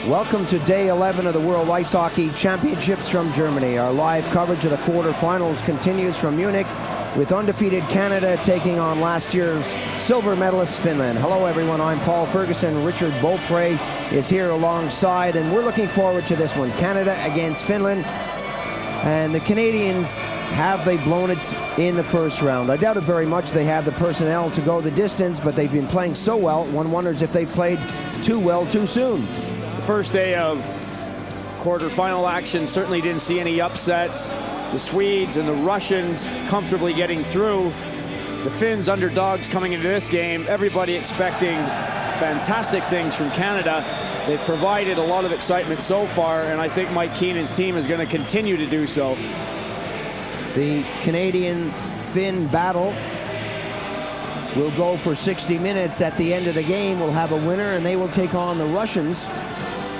Welcome to day 11 of the World Ice Hockey Championships from Germany. Our live coverage of the quarterfinals continues from Munich with undefeated Canada taking on last year's silver medalist Finland. Hello everyone, I'm Paul Ferguson. Richard Beaupre is here alongside, and we're looking forward to this one. Canada against Finland, and the Canadians, have they blown it in the first round? I doubt it very much. They have the personnel to go the distance, but they've been playing so well, one wonders if they've played too well too soon. First day of quarterfinal action, certainly didn't see any upsets. The Swedes and the Russians comfortably getting through. The Finns underdogs coming into this game. Everybody expecting fantastic things from Canada. They've provided a lot of excitement so far, and I think Mike Keenan's team is going to continue to do so. The Canadian-Finn battle will go for 60 minutes. At the end of the game, we'll have a winner, and they will take on the Russians.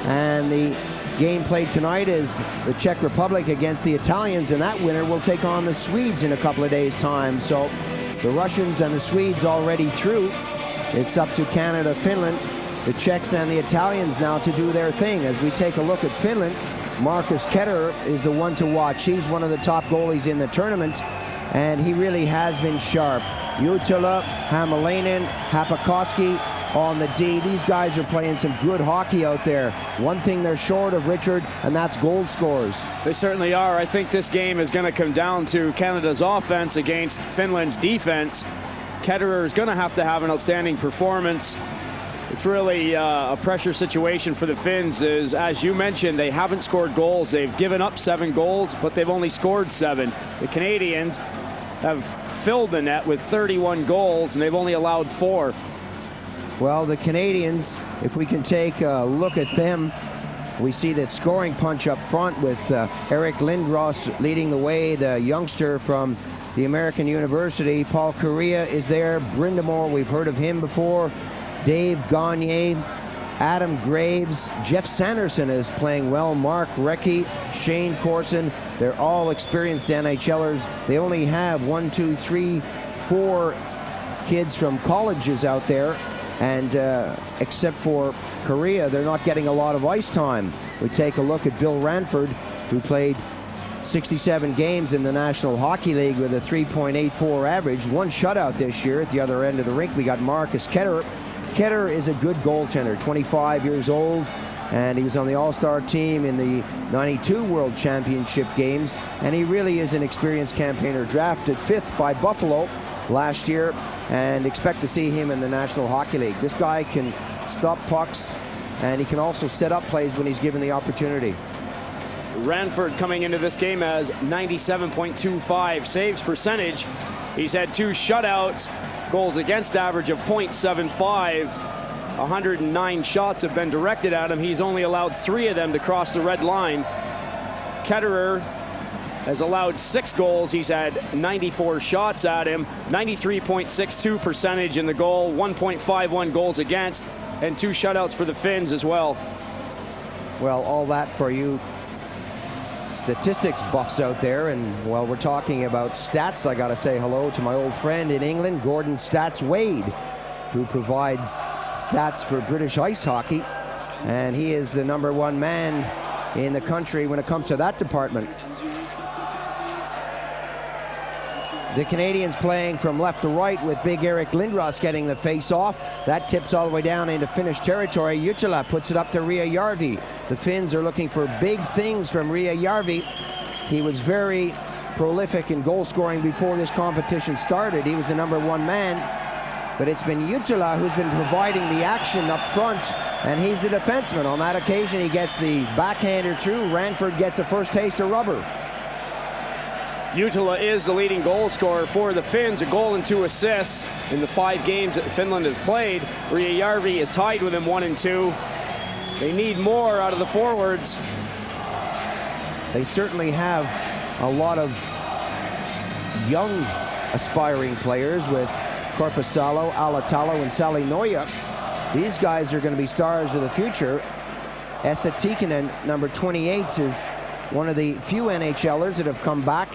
And the game played tonight is the Czech Republic against the Italians, and that winner will take on the Swedes in a couple of days' time. So the Russians and the Swedes already through. It's up to Canada, Finland, the Czechs and the Italians now to do their thing. As we take a look at Finland, Marcus Ketterer is the one to watch. He's one of the top goalies in the tournament, and he really has been sharp. Jutila, Hämäläinen, Hapakoski on the D. These guys are playing some good hockey out there. One thing they're short of, Richard, and that's goal scorers. They certainly are. I think this game is going to come down to Canada's offense against Finland's defense. Ketterer is going to have an outstanding performance. It's really a pressure situation for the Finns. As you mentioned, they haven't scored goals. They've given up 7 goals, but they've only scored 7. The Canadians have filled the net with 31 goals, and they've only allowed 4. Well, the Canadians, if we can take a look at them, we see the scoring punch up front with Eric Lindros leading the way, the youngster from the American University. Paul Correa is there. Brindamore, we've heard of him before. Dave Gagne, Adam Graves, Jeff Sanderson is playing well. Mark Recchi, Shane Corson, they're all experienced NHLers. They only have 1, 2, 3, 4 kids from colleges out there. And except for Korea, they're not getting a lot of ice time. We take a look at Bill Ranford, who played 67 games in the National Hockey League with a 3.84 average, 1 shutout this year. At the other end of the rink, we got Marcus Ketterer. Ketterer is a good goaltender, 25 years old, and he was on the All-Star team in the 92 World Championship games, and he really is an experienced campaigner. Drafted 5th by Buffalo last year, and expect to see him in the National Hockey League. This guy can stop pucks, and he can also set up plays when he's given the opportunity. Ranford coming into this game as 97.25 saves percentage. He's had 2 shutouts, goals against average of .75. 109 shots have been directed at him. He's only allowed 3 of them to cross the red line. Ketterer has allowed 6 goals. He's had 94 shots at him, 93.62 percentage in the goal, 1.51 goals against, and 2 shutouts for the Finns as well. Well, all that for you statistics buffs out there, and while we're talking about stats, I gotta say hello to my old friend in England, Gordon Stats Wade, who provides stats for British ice hockey, and he is the #1 man in the country when it comes to that department. The Canadians playing from left to right with big Eric Lindros getting the face-off. That tips all the way down into Finnish territory. Jutila puts it up to Ria Järvi. The Finns are looking for big things from Ria Järvi. He was very prolific in goal scoring before this competition started. He was the #1 man. But it's been Jutila who's been providing the action up front, and he's the defenseman. On that occasion, he gets the backhander through. Ranford gets a first taste of rubber. Jutila is the leading goal scorer for the Finns, a goal and 2 assists in the 5 games that Finland has played. Ria Järvi is tied with him 1 and 2. They need more out of the forwards. They certainly have a lot of young aspiring players with Korpisalo, Alatalo, and Salinoja. These guys are going to be stars of the future. Esa Tikkanen, number 28, is one of the few NHLers that have come back.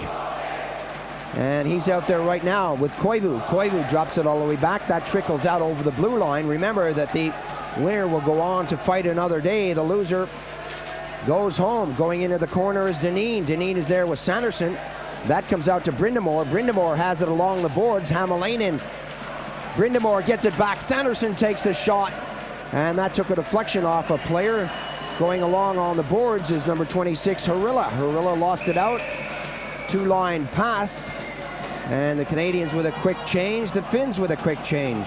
And he's out there right now with Koivu. Koivu drops it all the way back. That trickles out over the blue line. Remember that the winner will go on to fight another day. The loser goes home. Going into the corner is Dineen. Dineen is there with Sanderson. That comes out to Brindamore. Brindamore has it along the boards. Hamalainen. Brindamore gets it back. Sanderson takes the shot. And that took a deflection off a player. Going along on the boards is number 26, Harilla. Harilla lost it out. Two-line pass. And the Canadians with a quick change. The Finns with a quick change.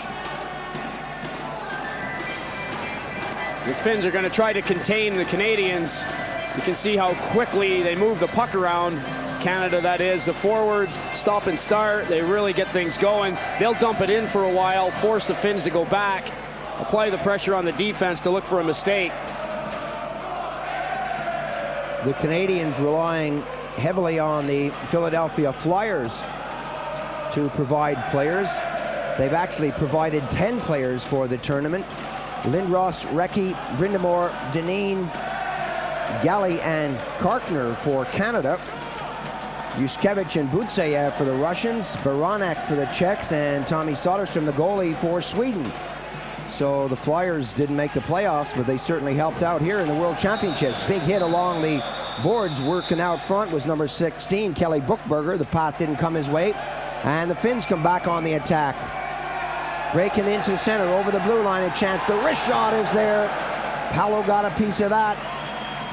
The Finns are going to try to contain the Canadians. You can see how quickly they move the puck around. Canada, that is. The forwards stop and start. They really get things going. They'll dump it in for a while, force the Finns to go back, apply the pressure on the defense to look for a mistake. The Canadians relying heavily on the Philadelphia Flyers to provide players. They've actually provided 10 players for the tournament. Lindros, Recchi, Brindamore, Dineen, Galley, and Karkner for Canada. Yushkevich and Butseyev for the Russians, Baranek for the Czechs, and Tommy Soderstrom, the goalie, for Sweden. So the Flyers didn't make the playoffs, but they certainly helped out here in the World Championships. Big hit along the boards, working out front was number 16, Kelly Buchberger. The pass didn't come his way, and the Finns come back on the attack. Breaking into the center, over the blue line, a chance. The wrist shot is there. Paolo got a piece of that.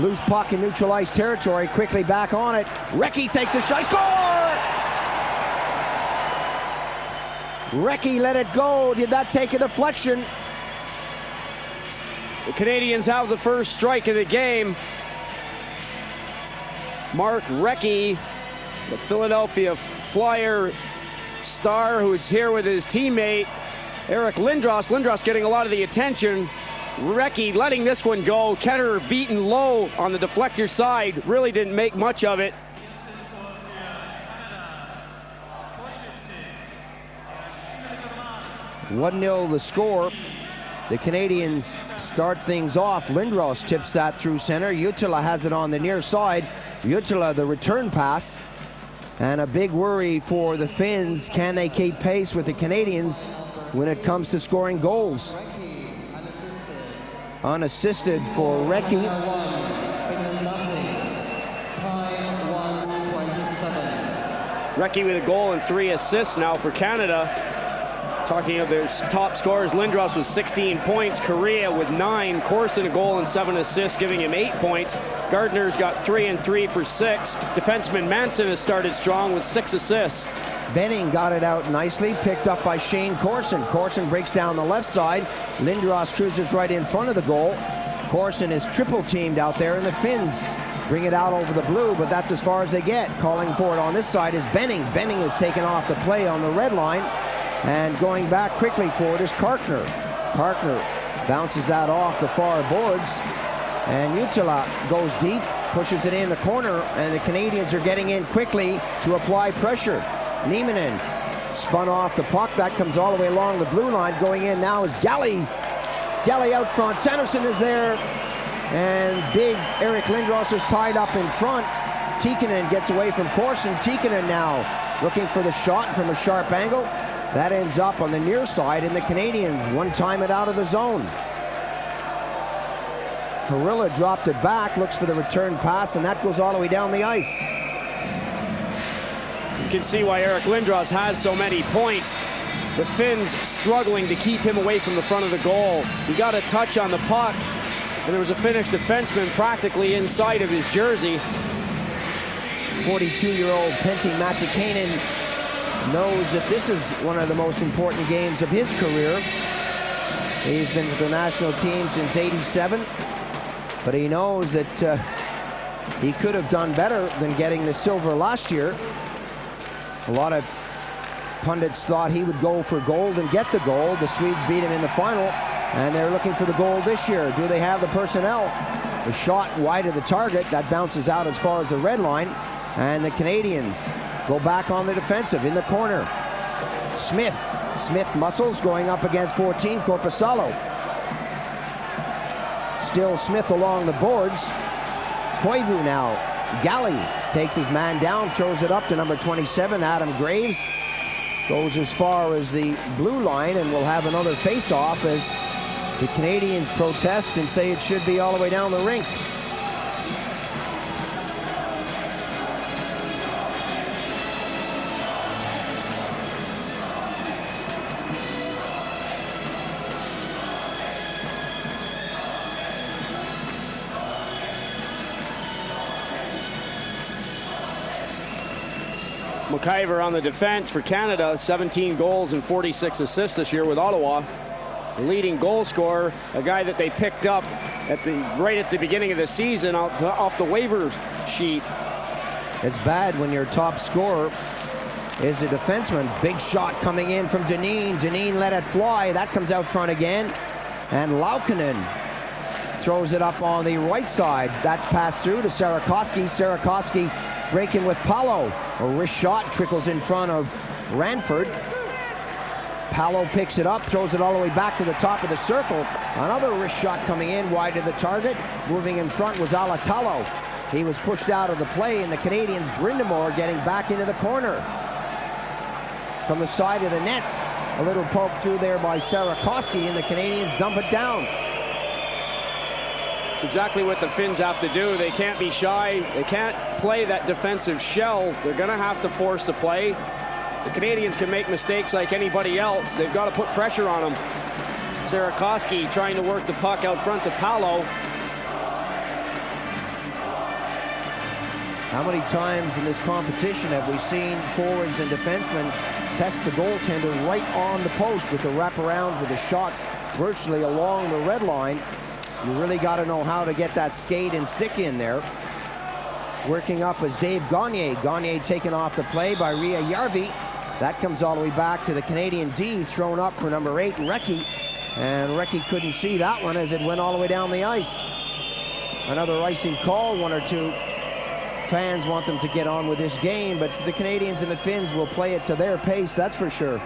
Loose puck in neutral ice territory, quickly back on it. Recchi takes the shot, score! Recchi let it go. Did that take a deflection? The Canadians have the first strike of the game. Mark Recchi, the Philadelphia Flyer star, who is here with his teammate Eric Lindros. Lindros getting a lot of the attention. Recchi letting this one go. Kenner beaten low on the deflector side. Really didn't make much of it. (1-0) the score. The Canadians start things off. Lindros tips that through center. Jutila has it on the near side. Jutila, the return pass. And a big worry for the Finns. Can they keep pace with the Canadians when it comes to scoring goals? Unassisted for Recchi. Recchi with a goal and 3 assists now for Canada. Talking of their top scorers, Lindros with 16 points, Correa with 9, Corson a goal and 7 assists, giving him 8 points. Gardner's got 3 and 3 for 6. Defenseman Manson has started strong with 6 assists. Benning got it out nicely, picked up by Shane Corson. Corson breaks down the left side. Lindros cruises right in front of the goal. Corson is triple teamed out there, and the Finns bring it out over the blue, but that's as far as they get. Calling for it on this side is Benning. Benning is taken off the play on the red line, and going back quickly for it is Karkner. Karkner bounces that off the far boards, and Jutila goes deep, pushes it in the corner, and the Canadians are getting in quickly to apply pressure. Nieminen spun off the puck. That comes all the way along the blue line. Going in now is Galley. Galley out front. Sanderson is there. And big Eric Lindros is tied up in front. Tikkanen gets away from Corson. Tikkanen now looking for the shot from a sharp angle. That ends up on the near side, and the Canadians one-time it out of the zone. Harilla dropped it back, looks for the return pass, and that goes all the way down the ice. You can see why Eric Lindros has so many points. The Finns struggling to keep him away from the front of the goal. He got a touch on the puck, and there was a Finnish defenseman practically inside of his jersey. 42-year-old Pentti Matikainen knows that this is one of the most important games of his career. He's been with the national team since '87, but he knows that he could have done better than getting the silver last year. A lot of pundits thought he would go for gold and get the gold. The Swedes beat him in the final, and they're looking for the gold this year. Do they have the personnel? The shot wide of the target, that bounces out as far as the red line, and the Canadians go back on the defensive in the corner. Smith muscles going up against 14, Korpisalo. Still Smith along the boards. Koivu now. Galley takes his man down, throws it up to number 27, Adam Graves. Goes as far as the blue line, and we'll have another face-off as The Canadians protest and say it should be all the way down the rink. McIver on the defense for Canada, 17 goals and 46 assists this year with Ottawa. The leading goal scorer, a guy that they picked up right at the beginning of the season off the waiver sheet. It's bad when your top scorer is a defenseman. Big shot coming in from Dineen. Dineen let it fly. That comes out front again. And Laukkonen throws it up on the right side. That's passed through to Sarakoski. Sarakoski breaking with Palo. A wrist shot trickles in front of Ranford. Palo picks it up, throws it all the way back to the top of the circle. Another wrist shot coming in wide of the target. Moving in front was Alatalo. He was pushed out of the play, and the Canadians, Brindamore, getting back into the corner. From the side of the net, a little poke through there by Sarakoski, and the Canadians dump it down. It's exactly what the Finns have to do. They can't be shy. They can't play that defensive shell. They're going to have to force the play. The Canadians can make mistakes like anybody else. They've got to put pressure on them. Sarakoski trying to work the puck out front to Palo. How many times in this competition have we seen forwards and defensemen test the goaltender right on the post with the wraparound, with the shots virtually along the red line? You really got to know how to get that skate and stick in there. Working up is Dave Gagner. Gagner taken off the play by Ria Järvi. That comes all the way back to the Canadian D, thrown up for number 8, Recchi. And Recchi couldn't see that one as it went all the way down the ice. Another icing call. One or two fans want them to get on with this game, but the Canadians and the Finns will play it to their pace, that's for sure.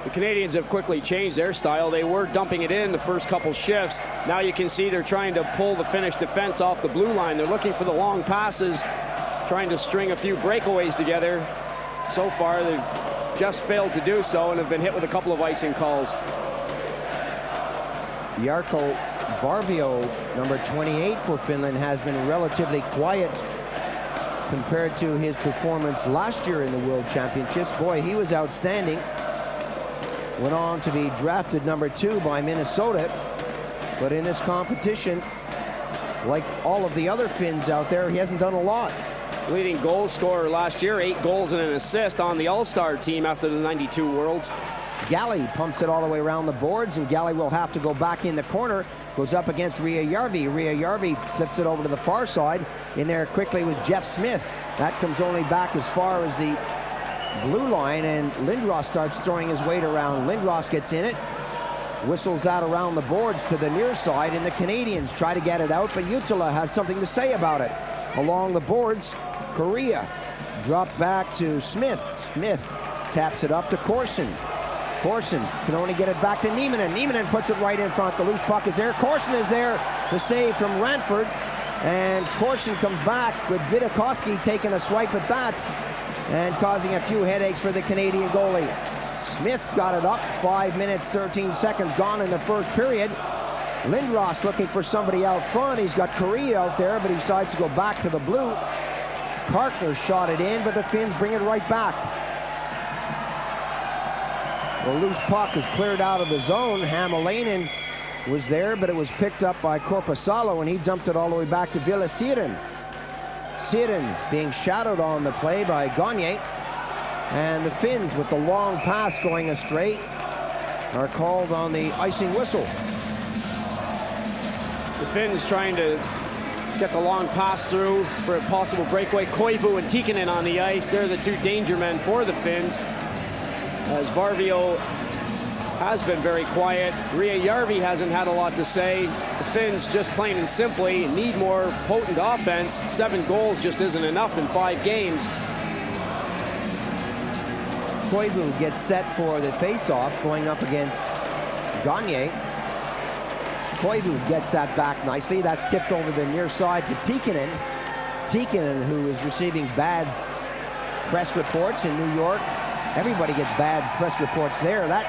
The Canadians have quickly changed their style. They were dumping it in the first couple shifts. Now you can see they're trying to pull the Finnish defense off the blue line. They're looking for the long passes, trying to string a few breakaways together. So far, they've just failed to do so and have been hit with a couple of icing calls. Jarkko Varvio, number 28 for Finland, has been relatively quiet compared to his performance last year in the World Championships. Boy, he was outstanding. Went on to be drafted number 2 by Minnesota. But in this competition, like all of the other Finns out there, he hasn't done a lot. Leading goal scorer last year, 8 goals and an assist on the All-Star team after the 92 Worlds. Galley pumps it all the way around the boards, and Galley will have to go back in the corner. Goes up against Ria Järvi. Ria Järvi flips it over to the far side. In there quickly was Jeff Smith. That comes only back as far as the blue line, and Lindros starts throwing his weight around. Lindros gets in it, whistles out around the boards to the near side, and the Canadians try to get it out, but Jutila has something to say about it. Along the boards, Korea dropped back to Smith. Smith taps it up to Corson. Corson can only get it back to Nieminen. Nieminen puts it right in front. The loose puck is there. Corson is there. The save from Ranford. And Corson comes back with Vidakoski taking a swipe at that and causing a few headaches for the Canadian goalie. Smith got it up. 5 minutes, 13 seconds gone in the first period. Lindros looking for somebody out front. He's got Korea out there, but he decides to go back to the blue. Karkner shot it in, but the Finns bring it right back. The loose puck is cleared out of the zone. Hämäläinen was there, but it was picked up by Korpisalo, and he dumped it all the way back to Ville Siren. Siren being shadowed on the play by Gagner. And the Finns, with the long pass going astray, are called on the icing whistle. The Finns trying to get the long pass through for a possible breakaway. Koivu and Tikkanen on the ice. They're the two danger men for the Finns, as Varvio has been very quiet. Ria Järvi hasn't had a lot to say. The Finns, just plain and simply, need more potent offense. 7 goals just isn't enough in 5 games. Koivu gets set for the face-off, going up against Gagner. Koivu gets that back nicely. That's tipped over the near side to Tikkanen. Tikkanen, who is receiving bad press reports in New York. Everybody gets bad press reports there. That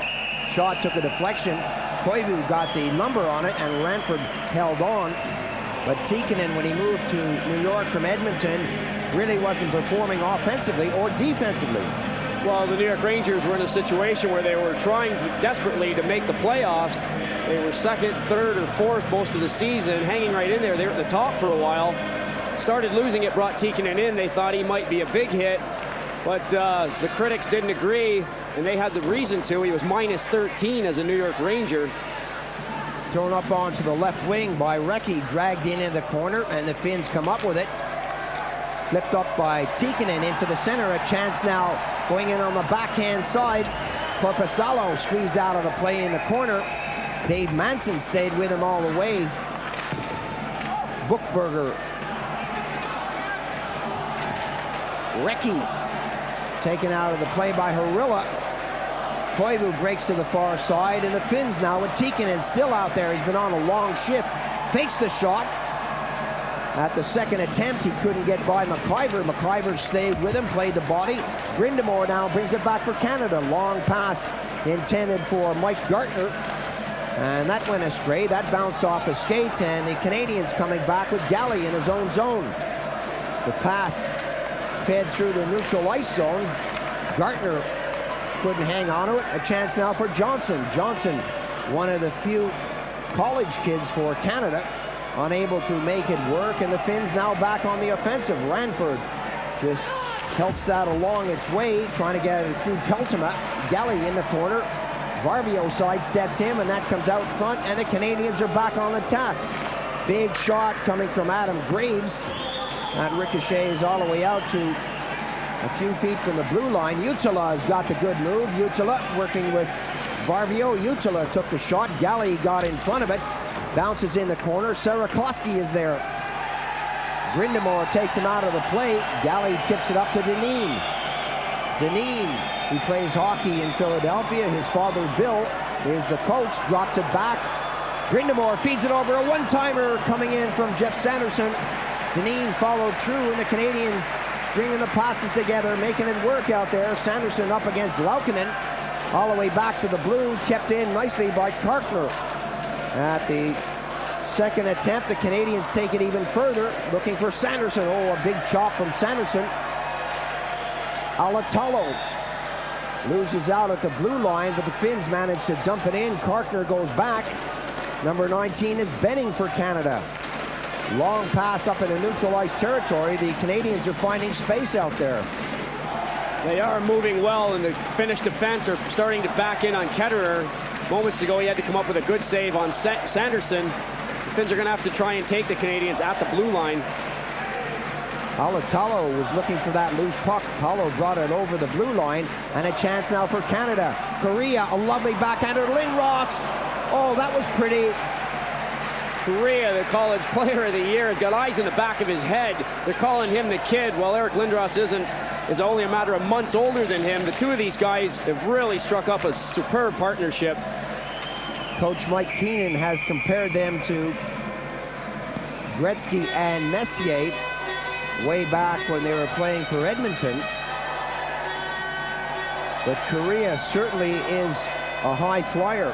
shot took a deflection. Koivu got the number on it, and Ranford held on. But Tikkanen, when he moved to New York from Edmonton, really wasn't performing offensively or defensively. Well, the New York Rangers were in a situation where they were trying desperately to make the playoffs. They were second, third, or fourth most of the season, hanging right in there. They were at the top for a while. Started losing it, brought Tikkanen in. They thought he might be a big hit, but the critics didn't agree, and they had the reason to. He was minus 13 as a New York Ranger. Thrown up onto the left wing by Recchi, dragged in the corner, and the Finns come up with it. Flipped up by Tikkanen into the center. A chance now going in on the backhand side. Korpisalo squeezed out of the play in the corner. Dave Manson stayed with him all the way. Buchberger. Recchi taken out of the play by Harilla. Koivu breaks to the far side, and the Finns now with Tikkanen still out there. He's been on a long shift. Fakes the shot. At the second attempt, he couldn't get by McIver. McIver stayed with him, played the body. Grindamore now brings it back for Canada. Long pass intended for Mike Gartner. And that went astray. That bounced off his skates, and the Canadians coming back with Galley in his own zone. The pass fed through the neutral ice zone. Gartner couldn't hang on to it. A chance now for Johnson. Johnson, one of the few college kids for Canada, unable to make it work, and the Finns now back on the offensive. Ranford just helps that along its way, trying to get it through Peltema. Galley in the corner. Varvio sidesteps him, and that comes out front, and the Canadians are back on attack. Big shot coming from Adam Graves. That ricochets all the way out to a few feet from the blue line. Jutila has got the good move. Jutila working with Varvio. Jutila took the shot. Galley got in front of it. Bounces in the corner. Sarakoski is there. Grindamore takes him out of the play. Galley tips it up to Dineen. Dineen, who plays hockey in Philadelphia. His father, Bill, is the coach. Drops it back. Grindamore feeds it over. A one-timer coming in from Jeff Sanderson. Dineen followed through, and the Canadians bringing the passes together, making it work out there. Sanderson up against Laukkanen. All the way back to the blue. Kept in nicely by Karkner. At the second attempt, the Canadians take it even further, looking for Sanderson. Oh, a big chop from Sanderson. Alatalo loses out at the blue line, but the Finns manage to dump it in. Karkner goes back. Number 19 is Benning for Canada. Long pass up in the neutral ice territory. The Canadians are finding space out there. They are moving well, and the Finnish defense are starting to back in on Ketterer. Moments ago, he had to come up with a good save on Sanderson. The Finns are going to have to try and take the Canadians at the blue line. Alatalo was looking for that loose puck. Paulo brought it over the blue line, and a chance now for Canada. Correa, a lovely backhander. Lindros. Oh, that was pretty. Correa, the college player of the year, has got eyes in the back of his head. They're calling him the kid, while Eric Lindros is only a matter of months older than him. The two of these guys have really struck up a superb partnership. Coach Mike Keenan has compared them to Gretzky and Messier way back when they were playing for Edmonton. But Correa certainly is a high flyer.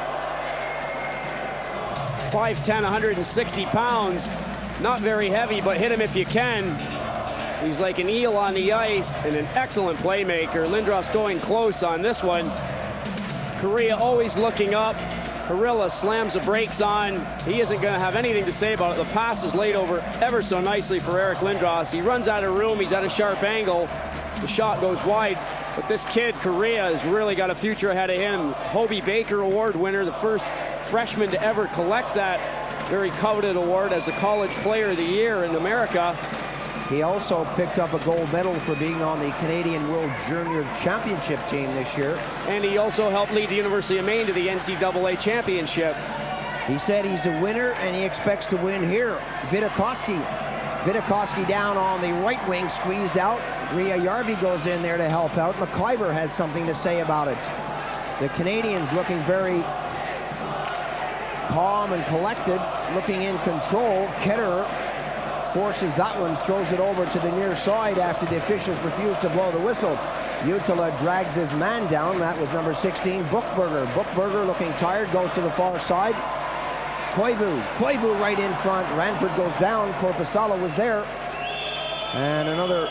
5'10", 160 pounds. Not very heavy, but hit him if you can. He's like an eel on the ice and an excellent playmaker. Lindros going close on this one. Correa always looking up. Harilla slams the brakes on. He isn't going to have anything to say about it. The pass is laid over ever so nicely for Eric Lindros. He runs out of room. He's at a sharp angle. The shot goes wide. But this kid, Correa, has really got a future ahead of him. Hobie Baker Award winner, the first freshman to ever collect that very coveted award as the College Player of the Year in America. He also picked up a gold medal for being on the Canadian World Junior Championship team this year. And he also helped lead the University of Maine to the NCAA Championship. He said he's a winner, and he expects to win here. Vidakovsky down on the right wing, squeezed out. Ria Yarvi goes in there to help out. McIver has something to say about it. The Canadians looking very calm and collected, looking in control. Ketterer forces that one, throws it over to the near side after the officials refuse to blow the whistle. Jutila drags his man down. That was number 16, Buchberger. Buchberger looking tired, goes to the far side. Koivu right in front. Ranford goes down. Korpisalo was there. And another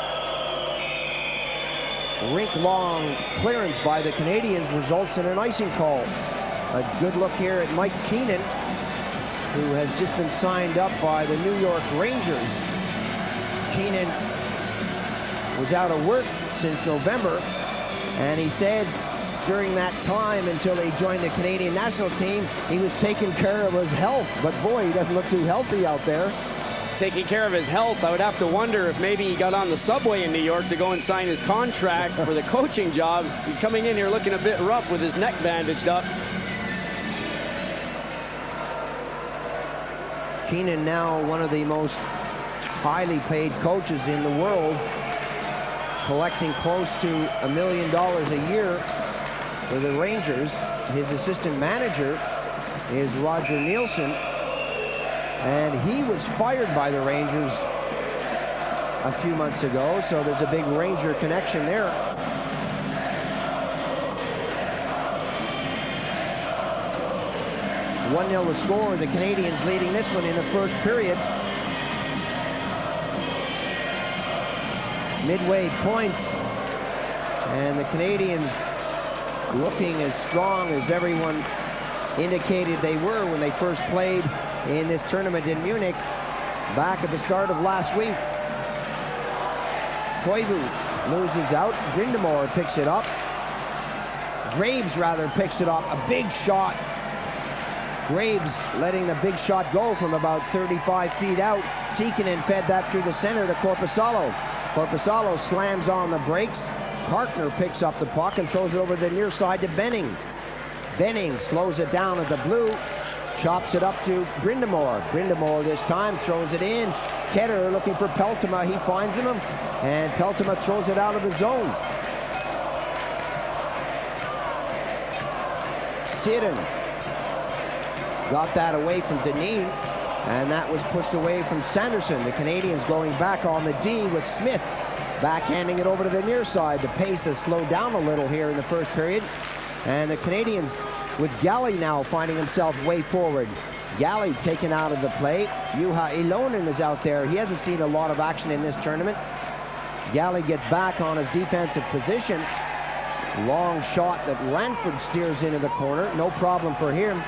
rink-long clearance by the Canadians results in an icing call. A good look here at Mike Keenan, who has just been signed up by the New York Rangers. Keenan was out of work since November, and he said during that time until he joined the Canadian national team, he was taking care of his health. But boy, he doesn't look too healthy out there. Taking care of his health, I would have to wonder if maybe he got on the subway in New York to go and sign his contract for the coaching job. He's coming in here looking a bit rough with his neck bandaged up. Keenan now one of the most highly paid coaches in the world, collecting close to $1 million a year for the Rangers. His assistant manager is Roger Nielsen, and he was fired by the Rangers a few months ago, so there's a big Ranger connection there. One 1-0 the score. The Canadians leading this one in the first period. Midway points, and the Canadians looking as strong as everyone indicated they were when they first played in this tournament in Munich back at the start of last week. Koivu loses out. Grindamore picks it up. Graves rather picks it up. A big shot. Graves letting the big shot go from about 35 feet out. Tikkanen fed that through the center to Korpisalo. Korpisalo slams on the brakes. Parkner picks up the puck and throws it over the near side to Benning. Benning slows it down at the blue, chops it up to Grindamore. Grindamore this time throws it in. Ketter looking for Peltoma. He finds him, and Peltoma throws it out of the zone. Sidden got that away from Dineen, and that was pushed away from Sanderson. The Canadians going back on the D with Smith, backhanding it over to the near side. The pace has slowed down a little here in the first period, and the Canadians with Galley now finding himself way forward. Galley taken out of the play. Juha Ilonen is out there. He hasn't seen a lot of action in this tournament. Galley gets back on his defensive position. Long shot that Ranford steers into the corner. No problem for him.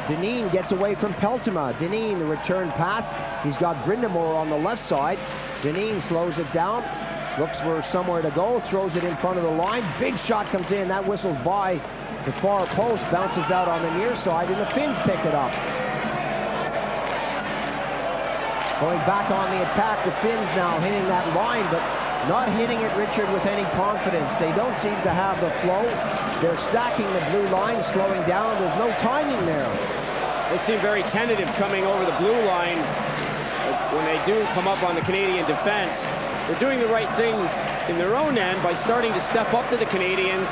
Dineen gets away from Peltoma. Dineen, the return pass. He's got Grindamore on the left side. Dineen slows it down, looks for somewhere to go, throws it in front of the line. Big shot comes in. That whistles by the far post, bounces out on the near side, and the Finns pick it up. Going back on the attack, the Finns now hitting that line, but not hitting it, Richard, with any confidence. They don't seem to have the flow. They're stacking the blue line, slowing down. There's no timing there. They seem very tentative coming over the blue line. When they do come up on the Canadian defense, they're doing the right thing in their own end by starting to step up to the Canadians.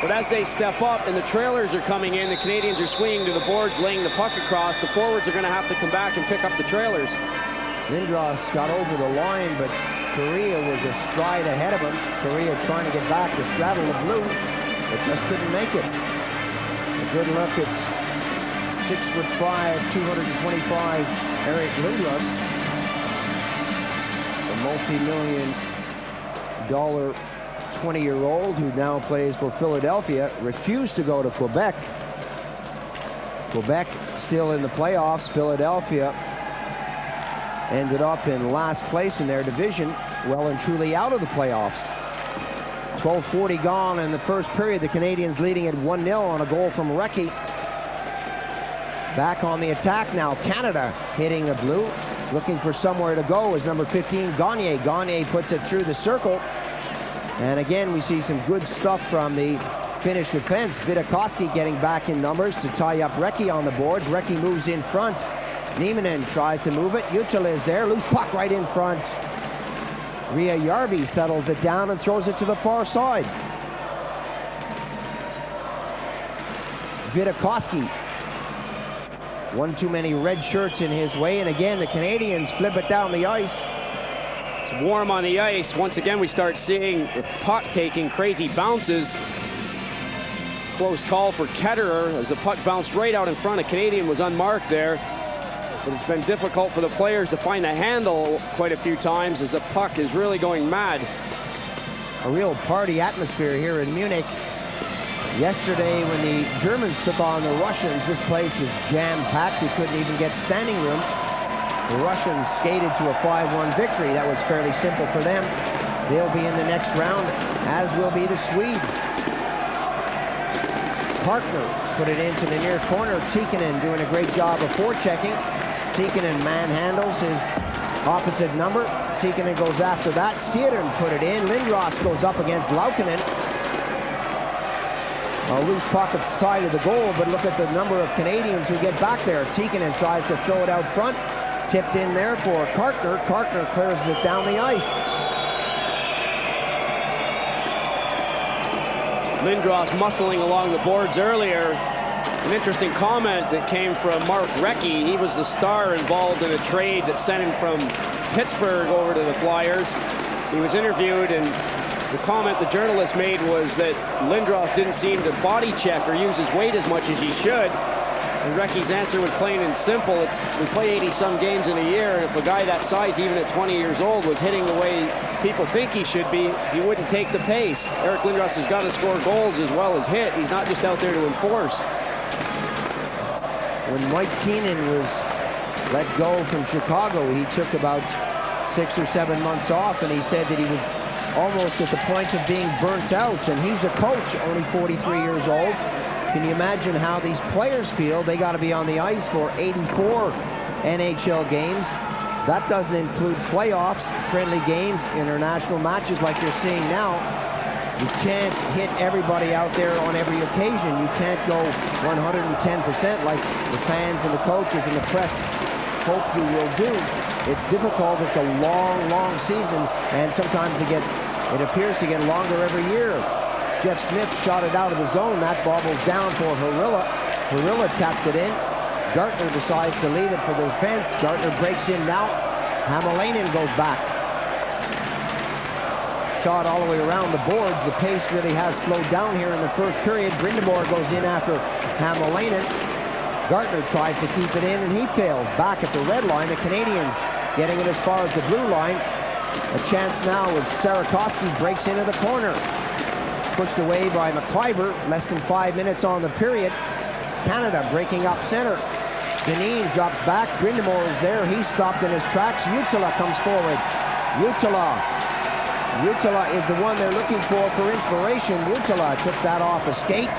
But as they step up and the trailers are coming in, the Canadians are swinging to the boards, laying the puck across. The forwards are going to have to come back and pick up the trailers. Lindros got over the line, but Correa was a stride ahead of him. Correa trying to get back to straddle the blue, but just couldn't make it. A good look at 6'5", 225 Eric Lindros, a multi-million-dollar 20-year-old who now plays for Philadelphia, refused to go to Quebec. Quebec still in the playoffs. Philadelphia ended up in last place in their division, well and truly out of the playoffs. 12:40 gone in the first period. The Canadians leading at 1-0 on a goal from Recchi. Back on the attack now. Canada hitting the blue, looking for somewhere to go is number 15, Gagner. Gagner puts it through the circle. And again, we see some good stuff from the Finnish defense. Vidakoski getting back in numbers to tie up Recchi on the boards. Recchi moves in front. Nieminen tries to move it. Jutila is there. Loose puck right in front. Ria Järvi settles it down and throws it to the far side. Vidakoski. One too many red shirts in his way. And again, the Canadians flip it down the ice. It's warm on the ice. Once again, we start seeing the puck taking crazy bounces. Close call for Ketterer as the puck bounced right out in front. A Canadian was unmarked there. But it's been difficult for the players to find the handle quite a few times as the puck is really going mad. A real party atmosphere here in Munich. Yesterday, when the Germans took on the Russians, this place was jam-packed. You couldn't even get standing room. The Russians skated to a 5-1 victory. That was fairly simple for them. They'll be in the next round, as will be the Swedes. Partner put it into the near corner. Tikkanen doing a great job of forechecking. Tikkanen manhandles his opposite number. Tikkanen goes after that. Seaton put it in. Lindros goes up against Laukkanen. A loose puck at the side of the goal, but look at the number of Canadians who get back there. Tikkanen tries to throw it out front. Tipped in there for Kartner. Kartner clears it down the ice. Lindros muscling along the boards earlier. An interesting comment that came from Mark Recchi. He was the star involved in a trade that sent him from Pittsburgh over to the Flyers. He was interviewed, and the comment the journalist made was that Lindros didn't seem to body check or use his weight as much as he should. And Recchi's answer was plain and simple. We play 80-some games in a year, and if a guy that size, even at 20 years old, was hitting the way people think he should be, he wouldn't take the pace. Eric Lindros has got to score goals as well as hit. He's not just out there to enforce. When Mike Keenan was let go from Chicago, he took about 6 or 7 months off, and he said that he was almost at the point of being burnt out. And he's a coach, only 43 years old. Can you imagine how these players feel? They got to be on the ice for 84 NHL games. That doesn't include playoffs, friendly games, international matches like you're seeing now. You can't hit everybody out there on every occasion. You can't go 110% like the fans and the coaches and the press hope you will do. It's difficult. It's a long, long season, and sometimes it appears to get longer every year. Jeff Smith shot it out of the zone. That bobbles down for Harilla. Harilla taps it in. Gartner decides to leave it for the defense. Gartner breaks in now. Hamalainen goes back. Shot all the way around the boards. The pace really has slowed down here in the first period. Brindamore goes in after Hamalainen. Gartner tries to keep it in, and he fails. Back at the red line, the Canadians getting it as far as the blue line. A chance now as Sarakovsky breaks into the corner. Pushed away by McIver. Less than 5 minutes on the period. Canada breaking up center. Dineen drops back. Brindamore is there. He's stopped in his tracks. Jutila comes forward. Jutila is the one they're looking for inspiration. Jutila took that off a skate.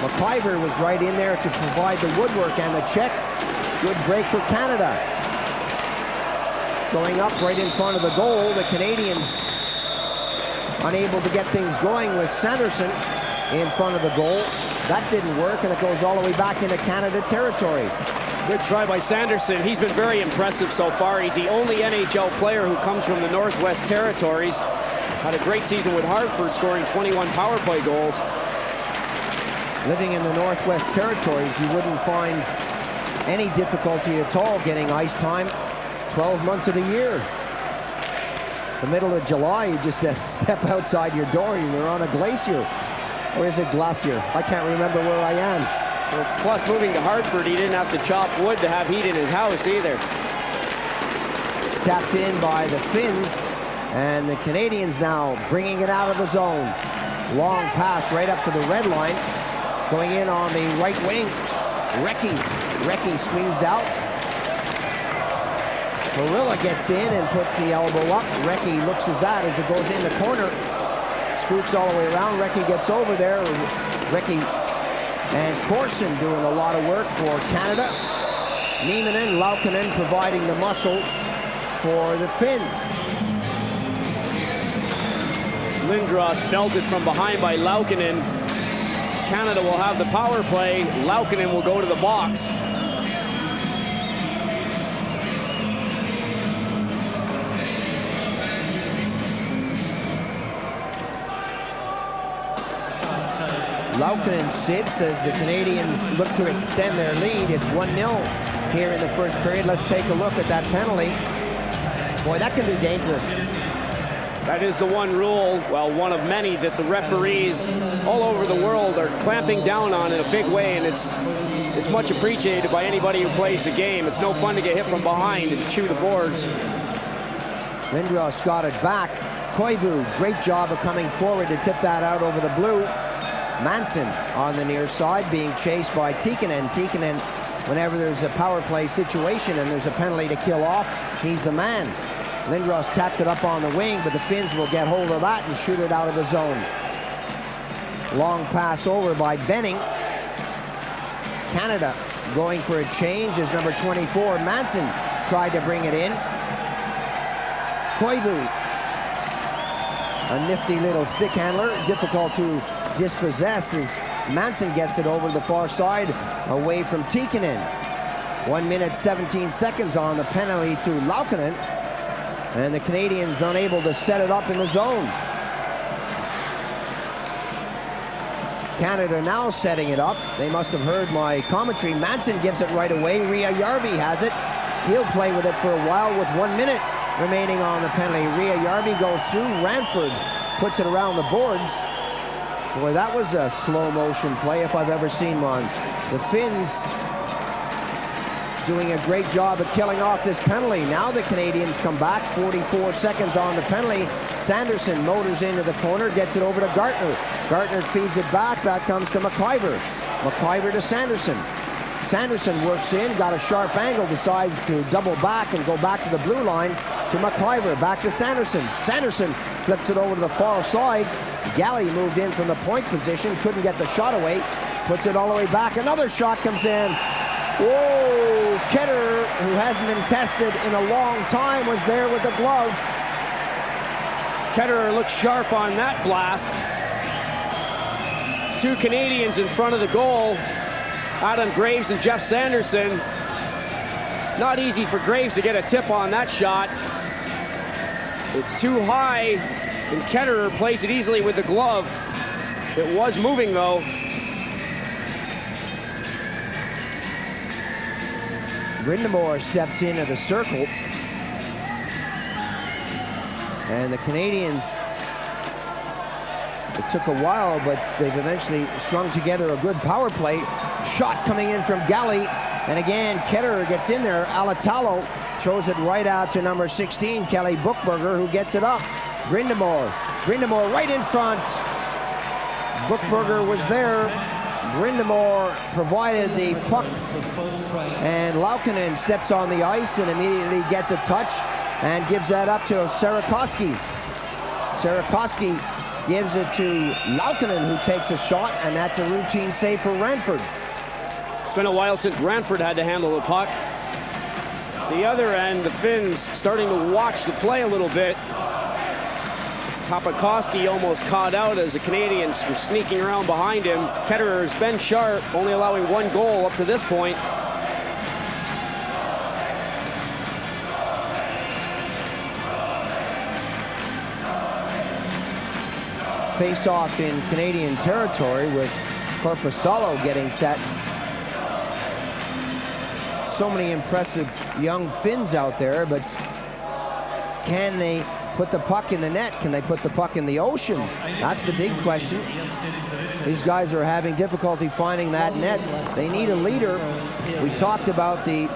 McIver was right in there to provide the woodwork and the check. Good break for Canada. Going up right in front of the goal. The Canadians unable to get things going with Sanderson in front of the goal. That didn't work, and it goes all the way back into Canada territory. Good try by Sanderson. He's been very impressive so far. He's the only NHL player who comes from the Northwest Territories. Had a great season with Hartford, scoring 21 power play goals. Living in the Northwest Territories, you wouldn't find any difficulty at all getting ice time 12 months of the year. The middle of July, you just step outside your door and you're on a glacier. Or is it glacier? I can't remember where I am. Well, plus, moving to Hartford, he didn't have to chop wood to have heat in his house either. Tapped in by the Finns, and the Canadians now bringing it out of the zone. Long pass right up to the red line. Going in on the right wing. Recchi squeezed out. Harilla gets in and puts the elbow up. Recchi looks at that as it goes in the corner. Scoots all the way around. Recchi gets over there. Recchi and Corson doing a lot of work for Canada. Nieminen, Laukkanen providing the muscle for the Finns. Lindros belted from behind by Laukkanen. Canada will have the power play. Laukkanen will go to the box. Laukkanen sits as the Canadians look to extend their lead. It's 1-0 here in the first period. Let's take a look at that penalty. Boy, that can be dangerous. That is the one rule, well, one of many, that the referees all over the world are clamping down on in a big way, and it's much appreciated by anybody who plays the game. It's no fun to get hit from behind and chew the boards. Lindros got it back. Koivu, great job of coming forward to tip that out over the blue. Manson on the near side being chased by Tikkanen. Tikkanen, whenever there's a power play situation and there's a penalty to kill off, he's the man. Lindros tapped it up on the wing, but the Finns will get hold of that and shoot it out of the zone. Long pass over by Benning. Canada going for a change as number 24, Manson, tried to bring it in. Koivu, a nifty little stick handler, difficult to dispossess as Manson gets it over the far side away from Tikkanen. 1 minute 17 seconds on the penalty to Laukkanen, and the Canadians unable to set it up in the zone. Canada now setting it up. They must have heard my commentary. Manson gives it right away. Ria Järvi has it. He'll play with it for a while with 1 minute remaining on the penalty. Ria Järvi goes through. Ranford puts it around the boards. Boy, that was a slow motion play if I've ever seen one. The Finns doing a great job of killing off this penalty. Now the Canadians come back. 44 seconds on the penalty. Sanderson motors into the corner, gets it over to Gartner. Gartner feeds it back. That comes to McIver. McIver to Sanderson. Sanderson works in, got a sharp angle, decides to double back and go back to the blue line to McIver. Back to Sanderson. Sanderson flips it over to the far side. Galley moved in from the point position, couldn't get the shot away. Puts it all the way back. Another shot comes in. Whoa! Ketterer, who hasn't been tested in a long time, was there with the glove. Ketterer looked sharp on that blast. Two Canadians in front of the goal. Adam Graves and Jeff Sanderson. Not easy for Graves to get a tip on that shot. It's too high, and Ketterer plays it easily with the glove. It was moving, though. Brindamore steps into the circle. And the Canadians, it took a while, but they've eventually strung together a good power play. Shot coming in from Galley. And again, Ketterer gets in there. Alatalo throws it right out to number 16, Kelly Buchberger, who gets it up. Brindamore right in front. Buchberger was there. Brindamore provided the puck, and Laukkanen steps on the ice and immediately gets a touch and gives that up to Sarakoski. Sarakoski gives it to Laukkanen, who takes a shot, and that's a routine save for Ranford. It's been a while since Ranford had to handle the puck. The other end, the Finns starting to watch the play a little bit. Papakoski almost caught out as the Canadians were sneaking around behind him. Ketterer has been sharp, only allowing one goal up to this point. Face-off in Canadian territory with Korpisalo getting set. So many impressive young Finns out there, but can they put the puck in the net? Can they put the puck in the ocean? That's the big question. These guys are having difficulty finding that net. They need a leader. We talked about the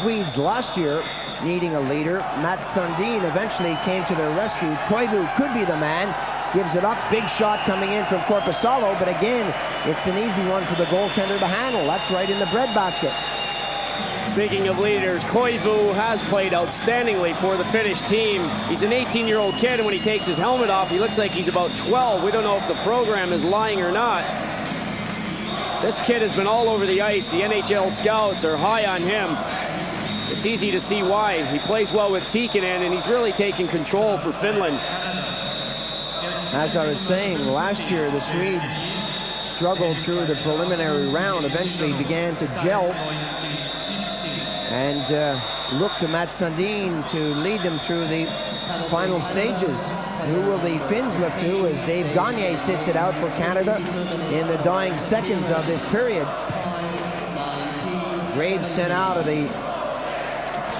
Swedes last year needing a leader. Matt Sundin eventually came to their rescue. Koivu could be the man. Gives it up. Big shot coming in from Korpisalo, but again, it's an easy one for the goaltender to handle. That's right in the breadbasket. Speaking of leaders, Koivu has played outstandingly for the Finnish team. He's an 18-year-old kid, and when he takes his helmet off, he looks like he's about 12. We don't know if the program is lying or not. This kid has been all over the ice. The NHL scouts are high on him. It's easy to see why. He plays well with Tikkanen, and he's really taking control for Finland. As I was saying, last year the Swedes struggled through the preliminary round, eventually began to gel, and looked to Matt Sundin to lead them through the final stages. Who will the Finns look to as Dave Gagne sits it out for Canada in the dying seconds of this period? Graves sent out of the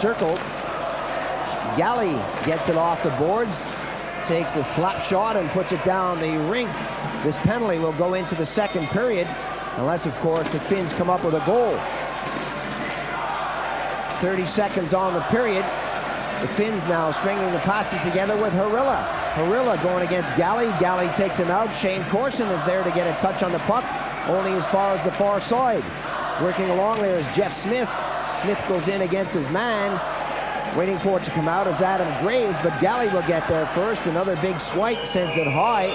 circle. Galley gets it off the boards. takes a slap shot and puts it down the rink. This penalty will go into the second period, unless, of course, the Finns come up with a goal. 30 seconds on the period. The Finns now stringing the passes together with Harila. Harila going against Galley. Galley takes him out. Shane Corson is there to get a touch on the puck, only as far as the far side. Working along there is Jeff Smith. Smith goes in against his man. Waiting for it to come out is Adam Graves, but Galley will get there first. Another big swipe sends it high.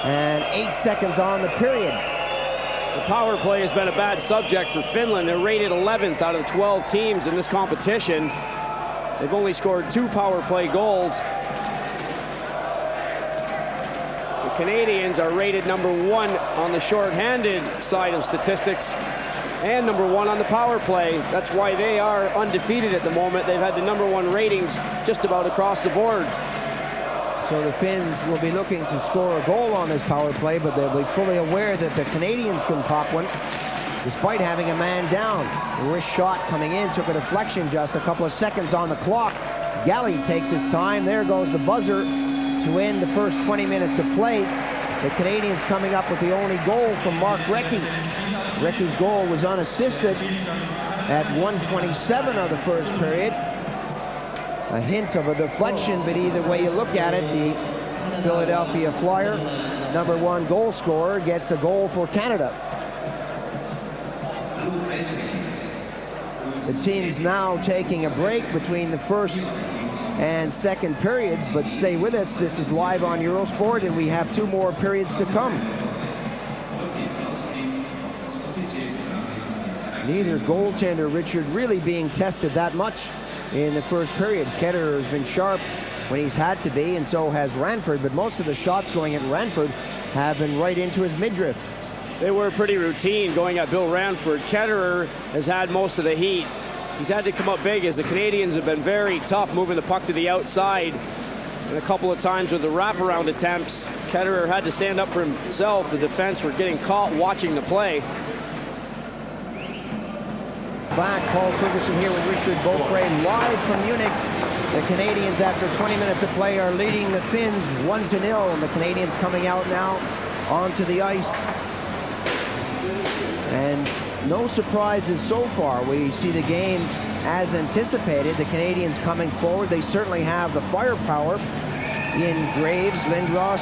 And 8 seconds on the period. The power play has been a bad subject for Finland. They're rated 11th out of 12 teams in this competition. They've only scored 2 power play goals. The Canadians are rated number 1 on the shorthanded side of statistics and number 1 on the power play. That's why they are undefeated at the moment. They've had the number 1 ratings just about across the board. So the Finns will be looking to score a goal on this power play, but they'll be fully aware that the Canadians can pop one despite having a man down. The wrist shot coming in took a deflection, just a couple of seconds on the clock. Galley takes his time. There goes the buzzer to end the first 20 minutes of play. The Canadians coming up with the only goal from Mark Recchi. Recchi's goal was unassisted at 1:27 of the first period. A hint of a deflection, but either way you look at it, the Philadelphia Flyer, number 1 goal scorer, gets a goal for Canada. The team's now taking a break between the first and second periods, but stay with us. This is live on Eurosport, and we have 2 more periods to come. Neither goaltender, Richard, really being tested that much in the first period. Ketterer has been sharp when he's had to be, and so has Ranford, but most of the shots going at Ranford have been right into his midriff. They were pretty routine going at Bill Ranford. Ketterer has had most of the heat. He's had to come up big as the Canadians have been very tough moving the puck to the outside. And a couple of times with the wraparound attempts, Ketterer had to stand up for himself. The defense were getting caught watching the play. Back, Paul Ferguson here with Richard Beaupre live from Munich. The Canadians, after 20 minutes of play, are leading the Finns 1-0. And the Canadians coming out now onto the ice. And no surprises so far. We see the game as anticipated. The Canadians coming forward. They certainly have the firepower in Graves, Lindros,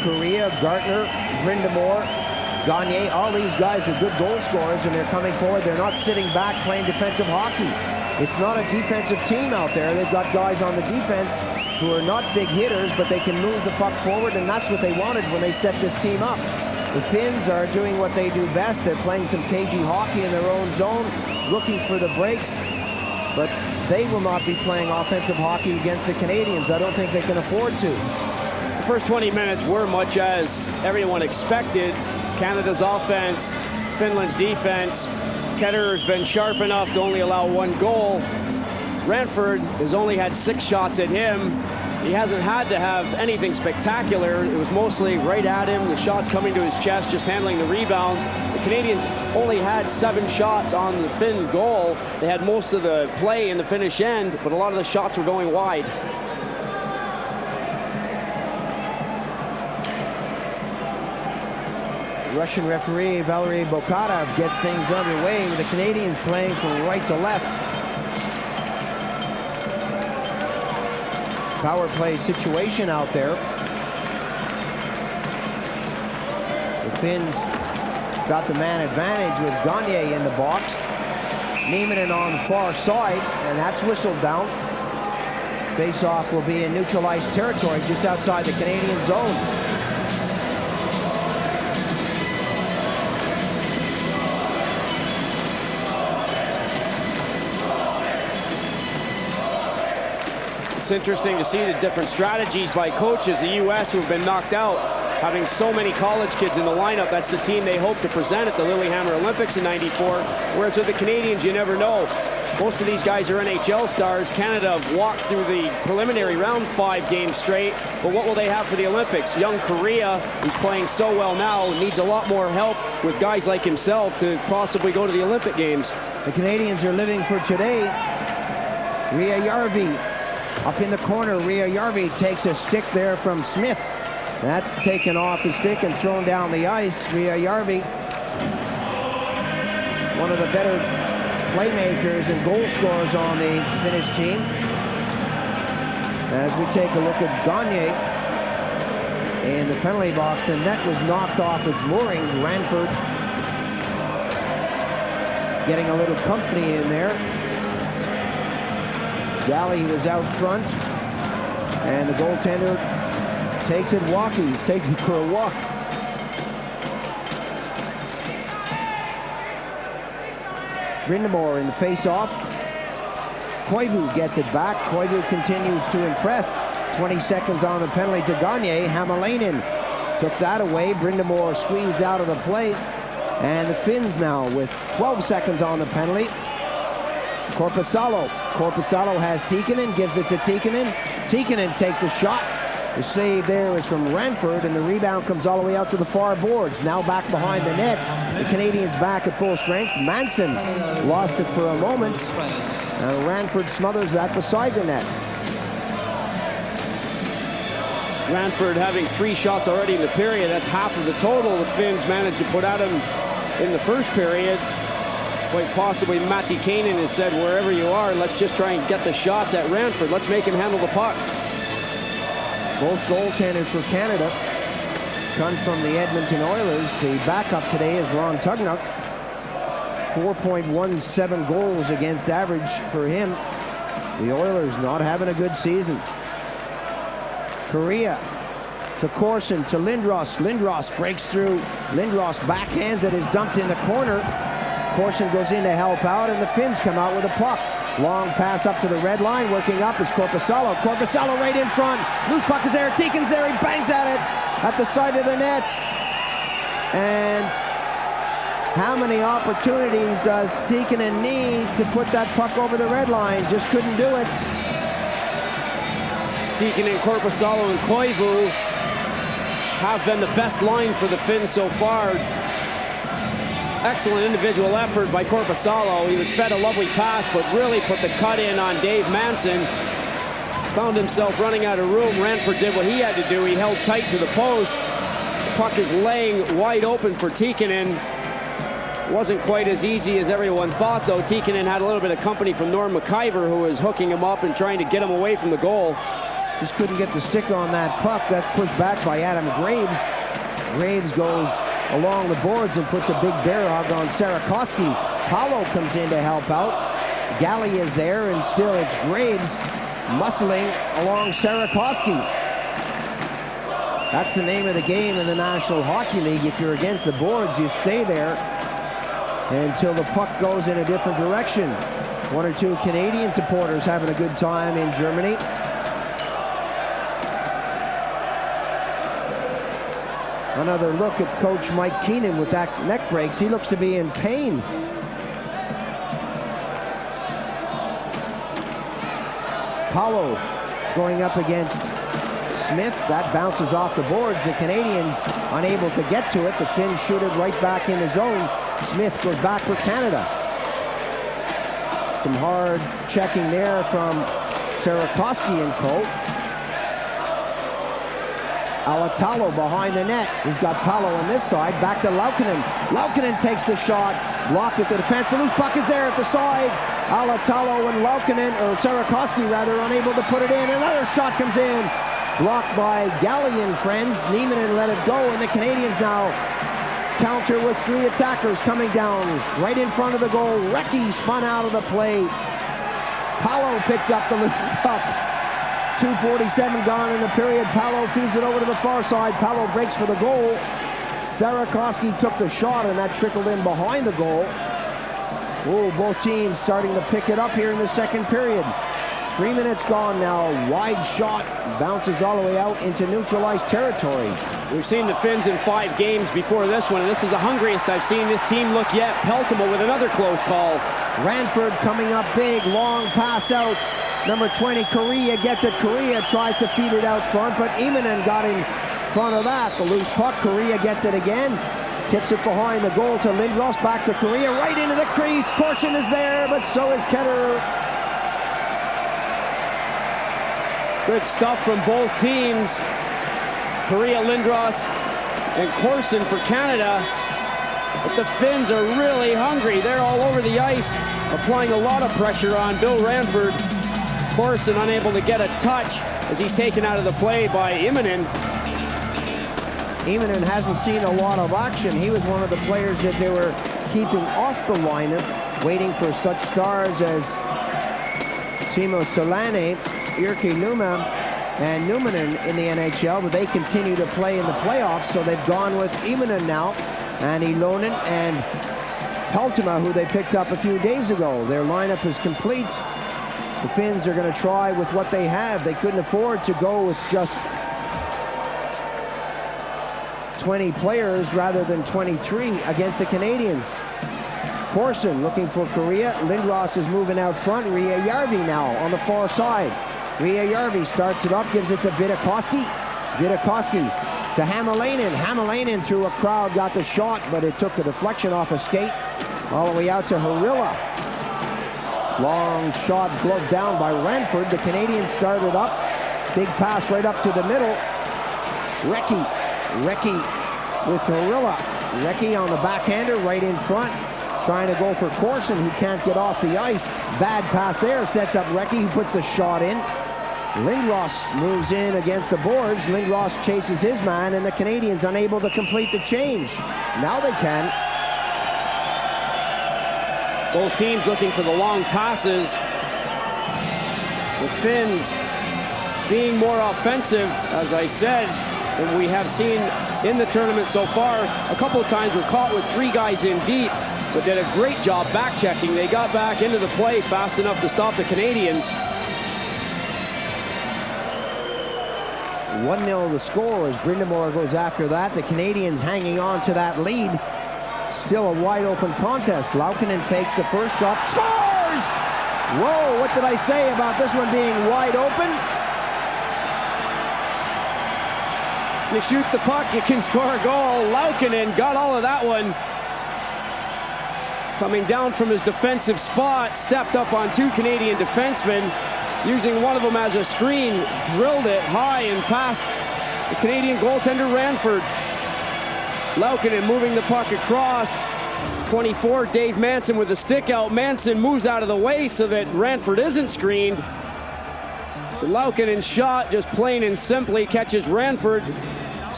Correa, Gartner, Brindamore, Gagne. All these guys are good goal scorers, and they're coming forward. They're not sitting back playing defensive hockey. It's not a defensive team out there. They've got guys on the defense who are not big hitters, but they can move the puck forward, and that's what they wanted when they set this team up. The Finns are doing what they do best. They're playing some cagey hockey in their own zone, looking for the breaks, but they will not be playing offensive hockey against the Canadians. I don't think they can afford to. The first 20 minutes were much as everyone expected. Canada's offense, Finland's defense. Ketterer's been sharp enough to only allow 1 goal. Ranford has only had 6 shots at him. He hasn't had to have anything spectacular. It was mostly right at him, the shots coming to his chest, just handling the rebounds. The Canadians only had 7 shots on the Finn goal. They had most of the play in the Finnish end, but a lot of the shots were going wide. Russian referee Valery Bokatov gets things underway with the Canadians playing from right to left. Power play situation out there. The Finns got the man advantage with Gagne in the box. Nieminen on the far side, and that's whistled down. Face-off will be in neutralized territory just outside the Canadian zone. It's interesting to see the different strategies by coaches. The U.S. who have been knocked out, having so many college kids in the lineup. That's the team they hope to present at the Lillehammer Olympics in '94. Whereas with the Canadians, you never know. Most of these guys are NHL stars. Canada have walked through the preliminary round 5 games straight. But what will they have for the Olympics? Young Correa, who's playing so well now, needs a lot more help with guys like himself to possibly go to the Olympic Games. The Canadians are living for today. Ria Järvi Up in the corner, Järvi takes a stick there from Smith. That's taken off the stick and thrown down the ice. Järvi, one of the better playmakers and goal scorers on the Finnish team. As we take a look at Gagne in the penalty box, the net was knocked off its mooring. Ranford getting a little company in there. Galley was out front, and the goaltender takes it walking, takes it for a walk. Brindamore in the face-off. Koivu gets it back. Koivu continues to impress. 20 seconds on the penalty to Gagne. Hämäläinen took that away. Brindamore squeezed out of the play. And the Finns now with 12 seconds on the penalty. Korpisalo. Korpisalo has Tikkanen, gives it to Tikkanen. Tikkanen takes the shot. The save there is from Ranford, and the rebound comes all the way out to the far boards. Now back behind the net. The Canadians back at full strength. Manson lost it for a moment. And Ranford smothers that beside the net. Ranford having 3 shots already in the period. That's half of the total the Finns managed to put at him in the first period. Quite possibly Matti Kainen has said, wherever you are, let's just try and get the shots at Ranford. Let's make him handle the puck. Both goaltenders for Canada come from the Edmonton Oilers. The backup today is Ron Tugnuck. 4.17 goals against average for him. The Oilers not having a good season. Correa to Corson to Lindros. Lindros breaks through. Lindros backhands it, is dumped in the corner. Corson goes in to help out, and the Finns come out with a puck. Long pass up to the red line. Working up is Korpisalo. Korpisalo right in front. Loose puck is there. Tikkanen's there. He bangs at it at the side of the net. And how many opportunities does Tikkanen need to put that puck over the red line? Just couldn't do it. Tikkanen, Korpisalo, and Koivu have been the best line for the Finns so far. Excellent individual effort by Korpisalo. He was fed a lovely pass, but really put the cut in on Dave Manson. Found himself running out of room. Ranford did what he had to do. He held tight to the post. The puck is laying wide open for Tikkanen. Wasn't quite as easy as everyone thought, though. Tikkanen had a little bit of company from Norm McIver, who was hooking him up and trying to get him away from the goal. Just couldn't get the stick on that puck. That's pushed back by Adam Graves. Graves goes along the boards and puts a big bear hug on Sarakoski. Paulo comes in to help out. Galley is there, and still it's Graves muscling along Sarakoski. That's the name of the game in the National Hockey League. If you're against the boards, you stay there until the puck goes in a different direction. 1 or 2 Canadian supporters having a good time in Germany. Another look at Coach Mike Keenan with that neck breaks. He looks to be in pain. Paulo going up against Smith. That bounces off the boards. The Canadians unable to get to it. The Finns shoot it right back in the zone. Smith goes back for Canada. Some hard checking there from Sarakoski and co. Alatalo behind the net. He's got Paulo on this side. Back to Laukkanen. Laukkanen takes the shot. Blocked at the defense. The loose puck is there at the side. Alatalo and Laukkanen, or Sarakoski rather, unable to put it in. Another shot comes in. Blocked by Galley and friends. Nieminen let it go, and the Canadians now counter with 3 attackers coming down right in front of the goal. Recchi spun out of the play. Paulo picks up the loose puck. 2:47 gone in the period. Paulo feeds it over to the far side. Paulo breaks for the goal. Sarakoski took the shot, and that trickled in behind the goal. Oh, both teams starting to pick it up here in the second period. 3 minutes gone now. Wide shot bounces all the way out into neutralized territory. We've seen the Finns in 5 games before this one, and this is the hungriest I've seen this team look yet. Peltomo with another close call. Ranford coming up big. Long pass out. Number 20, Correa gets it. Correa tries to feed it out front, but Immonen got in front of that. The loose puck, Correa gets it again. Tips it behind the goal to Lindros. Back to Correa, right into the crease. Corson is there, but so is Ketterer. Good stuff from both teams. Korea, Lindros, and Corson for Canada. But the Finns are really hungry. They're all over the ice, applying a lot of pressure on Bill Ranford. Corson unable to get a touch as he's taken out of the play by Immonen. Immonen hasn't seen a lot of action. He was one of the players that they were keeping off the lineup, waiting for such stars as Timo Solane, Jyrki Luma, and Numminen in the NHL, but they continue to play in the playoffs, so they've gone with Immonen now, and Ilonen and Peltoma, who they picked up a few days ago. Their lineup is complete. The Finns are going to try with what they have. They couldn't afford to go with just 20 players rather than 23 against the Canadians. Corson looking for Korea. Lindros is moving out front. Ria Järvi now on the far side. Ria Järvi starts it up, gives it to Vidakoski. Vidakoski to Hämäläinen. Hämäläinen through a crowd got the shot, but it took a deflection off a skate all the way out to Harila. Long shot gloved down by Ranford. The Canadians started up. Big pass right up to the middle. Recchi with Harila. Recchi on the backhander right in front, trying to go for Corson, who can't get off the ice. Bad pass there, sets up Recchi, who puts the shot in. Lindros moves in against the boards. Lindros chases his man, and the Canadians unable to complete the change. Now they can. Both teams looking for the long passes. The Finns being more offensive, as I said, than we have seen in the tournament so far. A couple of times were caught with 3 guys in deep, but did a great job back-checking. They got back into the play fast enough to stop the Canadians. 1-0 the score as Brindamore goes after that. The Canadians hanging on to that lead. Still a wide-open contest. Laukkanen fakes the first shot. Scores! Whoa, what did I say about this one being wide open? You shoot the puck, you can score a goal. Laukkanen got all of that one. Coming down from his defensive spot, stepped up on 2 Canadian defensemen, using one of them as a screen, drilled it high and past the Canadian goaltender Ranford. Laukkanen moving the puck across. 24, Dave Manson with a stick out. Manson moves out of the way so that Ranford isn't screened. The Laukkanen shot just plain and simply catches Ranford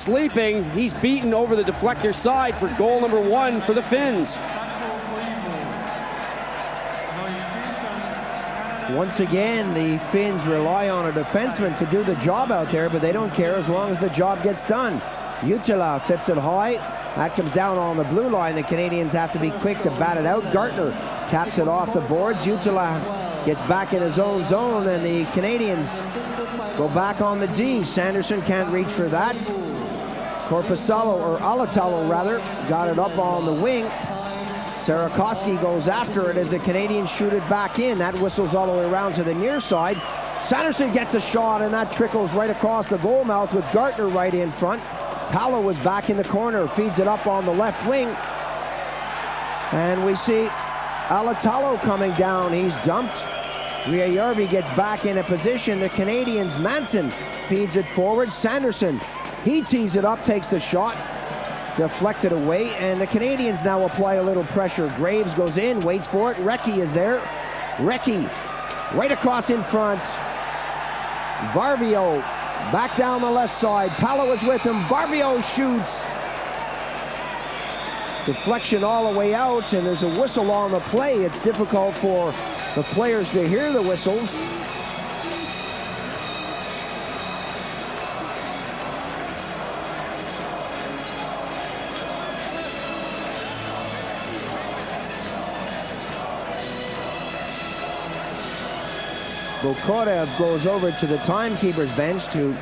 sleeping. He's beaten over the deflector side for goal number 1 for the Finns. Once again, the Finns rely on a defenseman to do the job out there, but they don't care as long as the job gets done. Jutila tips it high. That comes down on the blue line. The Canadians have to be quick to bat it out. Gartner taps it off the boards. Jutila gets back in his own zone, and the Canadians go back on the D. Sanderson can't reach for that. Korpisalo, or Alatalo rather, got it up on the wing. Sarakoski goes after it as the Canadians shoot it back in. That whistles all the way around to the near side. Sanderson gets a shot, and that trickles right across the goal mouth with Gartner right in front. Palo was back in the corner, feeds it up on the left wing. And we see Alatalo coming down. He's dumped. Ria Järvi gets back in a position. The Canadians, Manson feeds it forward. Sanderson, he tees it up, takes the shot. Deflected away, and the Canadians now apply a little pressure. Graves goes in, waits for it. Recchi is there. Recchi right across in front. Barbio back down the left side. Palo is with him. Barbio shoots. Deflection all the way out, and there's a whistle on the play. It's difficult for the players to hear the whistles. Bokorev goes over to the timekeeper's bench to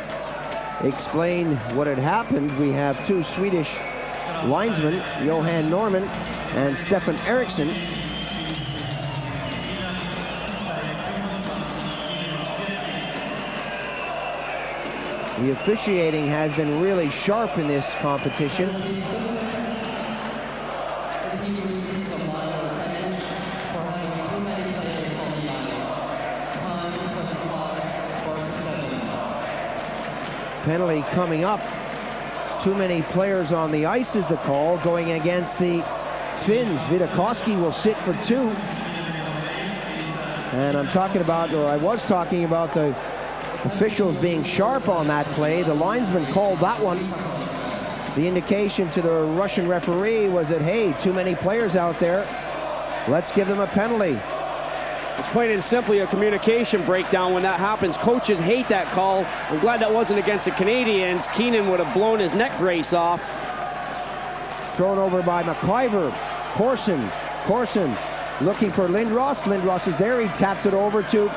explain what had happened. We have 2 Swedish linesmen, Johan Norman and Stefan Eriksson. The officiating has been really sharp in this competition. Penalty coming up. Too many players on the ice is the call, going against the Finns. Vidakoski will sit for 2. And I'm talking about, or I was talking about, the officials being sharp on that play. The linesman called that one. The indication to the Russian referee was that, hey, too many players out there. Let's give them a penalty. It's plain and simply a communication breakdown when that happens. Coaches hate that call. I'm glad that wasn't against the Canadians. Keenan would have blown his neck brace off. Thrown over by McIver. Corson looking for Lindros. Lindros is there. He taps it over to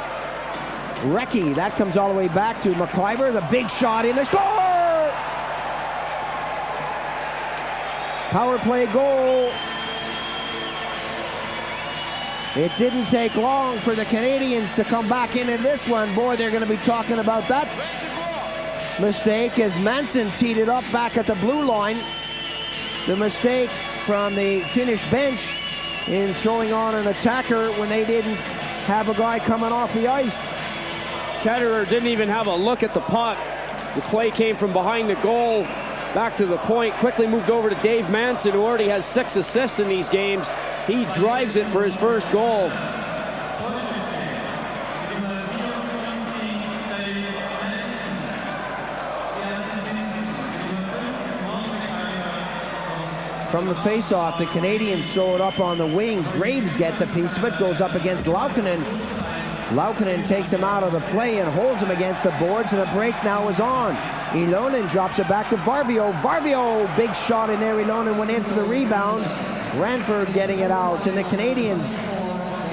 Recchi. That comes all the way back to McIver. The big shot in the score! Power play goal. It didn't take long for the Canadians to come back into this one. Boy, they're going to be talking about that mistake as Manson teed it up back at the blue line. The mistake from the Finnish bench in throwing on an attacker when they didn't have a guy coming off the ice. Ketterer didn't even have a look at the puck. The play came from behind the goal, back to the point, quickly moved over to Dave Manson, who already has 6 assists in these games. He drives it for his first goal. From the face-off, the Canadians throw it up on the wing. Graves gets a piece of it, goes up against Laukkanen. Laukkanen takes him out of the play and holds him against the boards, and the break now is on. Ilonen drops it back to Varvio. Varvio, big shot in there. Ilonen went in for the rebound. Ranford getting it out, and the Canadians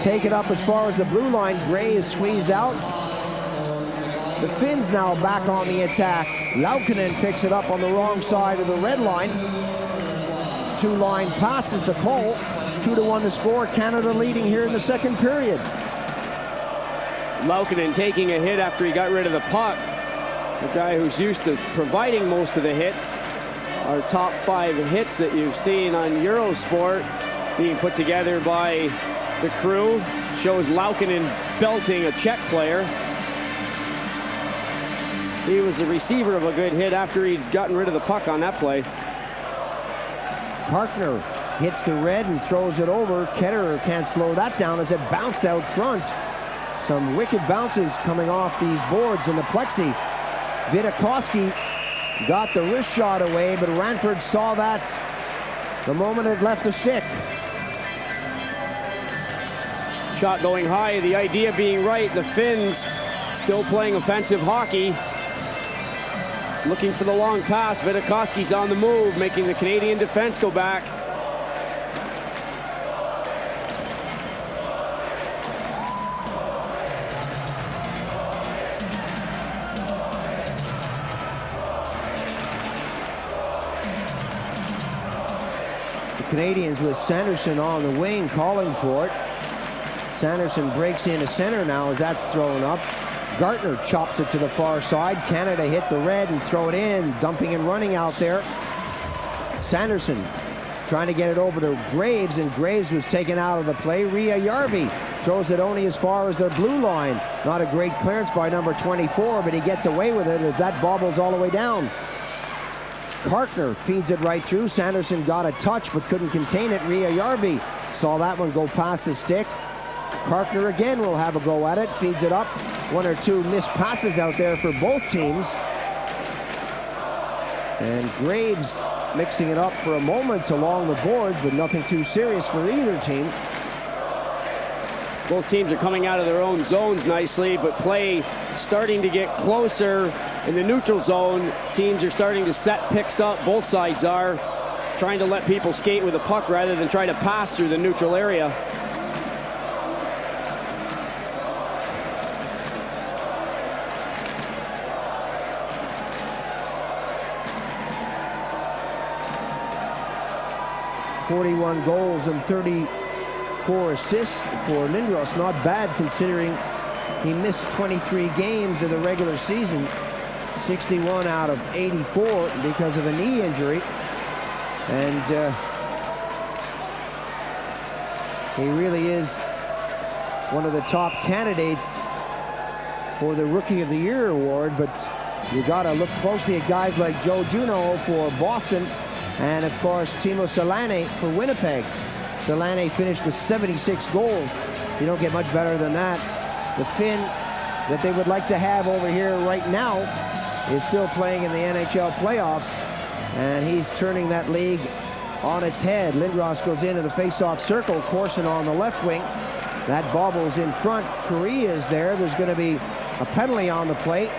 take it up as far as the blue line. Gray is squeezed out. The Finns now back on the attack. Laukkanen picks it up on the wrong side of the red line. 2-line passes the call. 2-1 to score. Canada leading here in the second period. Laukkanen taking a hit after he got rid of the puck. The guy who's used to providing most of the hits. Our top 5 hits that you've seen on Eurosport being put together by the crew shows Laukkanen belting a Czech player. He was the receiver of a good hit after he'd gotten rid of the puck on that play. Parkner hits the red and throws it over. Ketterer can't slow that down as it bounced out front. Some wicked bounces coming off these boards in the plexi. Vidakoski got the wrist shot away, but Ranford saw that the moment it left the stick. Shot going high, the idea being right. The Finns still playing offensive hockey. Looking for the long pass. Vidakoski's on the move, making the Canadian defense go back. Canadians with Sanderson on the wing calling for it. Sanderson breaks into center now as that's thrown up. Gartner chops it to the far side. Canada hit the red and throw it in, dumping and running out there. Sanderson trying to get it over to Graves, and Graves was taken out of the play. Ria Järvi throws it only as far as their blue line. Not a great clearance by number 24, but he gets away with it as that bobbles all the way down. Parkner feeds it right through. Sanderson got a touch but couldn't contain it. Ria Järvi saw that one go past the stick. Parkner again will have a go at it. Feeds it up. 1 or 2 missed passes out there for both teams. And Graves mixing it up for a moment along the boards, but nothing too serious for either team. Both teams are coming out of their own zones nicely, but play starting to get closer in the neutral zone. Teams are starting to set picks up. Both sides are trying to let people skate with the puck rather than try to pass through the neutral area. .41 goals and 34 assists for Lindros. Not bad considering he missed 23 games in the regular season. 61 out of 84 because of a knee injury. And he really is one of the top candidates for the Rookie of the Year award, but You got to look closely at guys like Joe Juneau for Boston, and of course Timo Selänne for Winnipeg. Selänne finished with 76 goals. You don't get much better than that. The Finn that they would like to have over here right now is still playing in the NHL playoffs, and he's turning that league on its head. Lindros goes into the face-off circle, Corson on the left wing. That bobble's in front. Korea is there. There's going to be a penalty on the plate.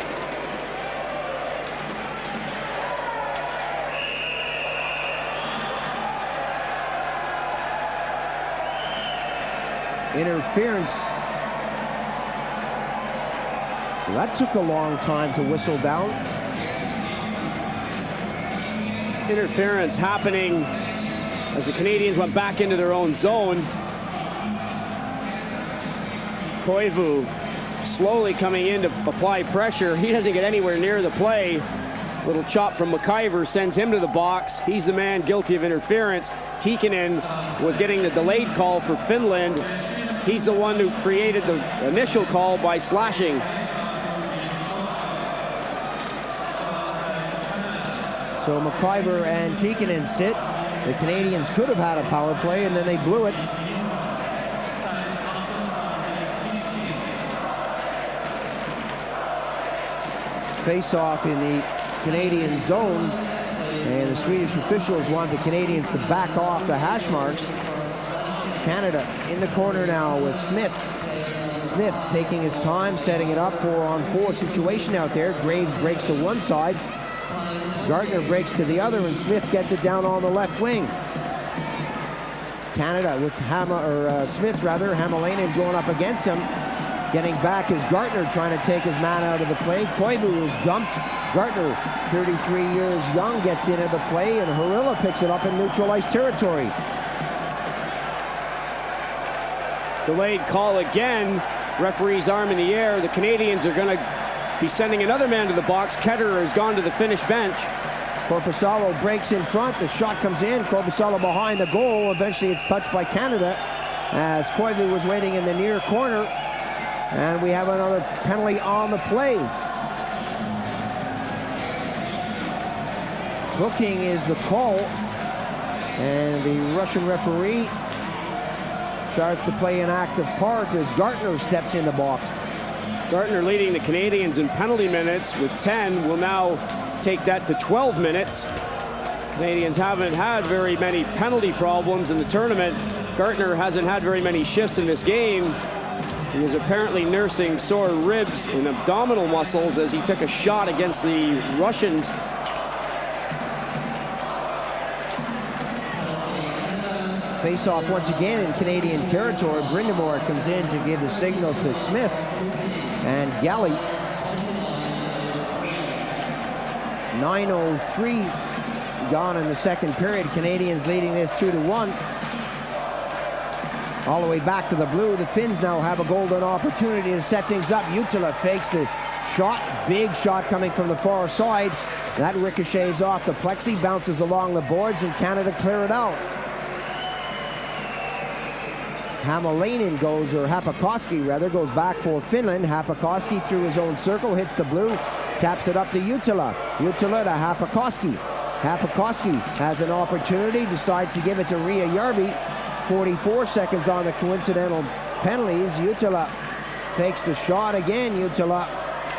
Interference. That took a long time to whistle down. Interference happening as the Canadians went back into their own zone. Koivu slowly coming in to apply pressure. He doesn't get anywhere near the play. Little chop from McIver sends him to the box. He's the man guilty of interference. Tikkanen was getting the delayed call for Finland. He's the one who created the initial call by slashing. So McIver and Tikkanen sit. The Canadians could have had a power play, and then they blew it. Face-off in the Canadian zone, and the Swedish officials want the Canadians to back off the hash marks. Canada in the corner now with Smith. Smith taking his time, setting it up, 4-on-4 situation out there. Graves breaks to one side. Gardner breaks to the other, and Smith gets it down on the left wing. Canada with Smith Hämäläinen going up against him. Getting back is Gardner trying to take his man out of the play. Koivu is dumped. Gardner, 33 years young, gets into the play, and Harila picks it up in neutral ice territory. Delayed call again. Referee's arm in the air. The Canadians are going to be sending another man to the box. Ketterer has gone to the Finnish bench. Korpisalo breaks in front. The shot comes in. Korpisalo behind the goal. Eventually it's touched by Canada as Koivu was waiting in the near corner. And we have another penalty on the play. Hooking is the call. And the Russian referee starts to play an active part as Gartner steps in the box. Gartner leading the Canadians in penalty minutes with 10. Will now take that to 12 minutes. Canadians haven't had very many penalty problems in the tournament. Gartner hasn't had very many shifts in this game. He is apparently nursing sore ribs and abdominal muscles as he took a shot against the Russians. Face-off once again in Canadian territory. Brindamore comes in to give the signal to Smith and Galley. 9:03 gone in the second period. Canadians leading this 2-1. All the way back to the blue. The Finns now have a golden opportunity to set things up. Jutila fakes the shot. Big shot coming from the far side. That ricochets off the plexi, bounces along the boards, and Canada clear it out. Hämäläinen goes, or Hapakoski rather, goes back for Finland. Hapakoski through his own circle, hits the blue, taps it up to Jutila. Jutila to Hapakoski. Hapakoski has an opportunity, decides to give it to Ria Järvi. 44 seconds on the coincidental penalties. Jutila takes the shot again. Jutila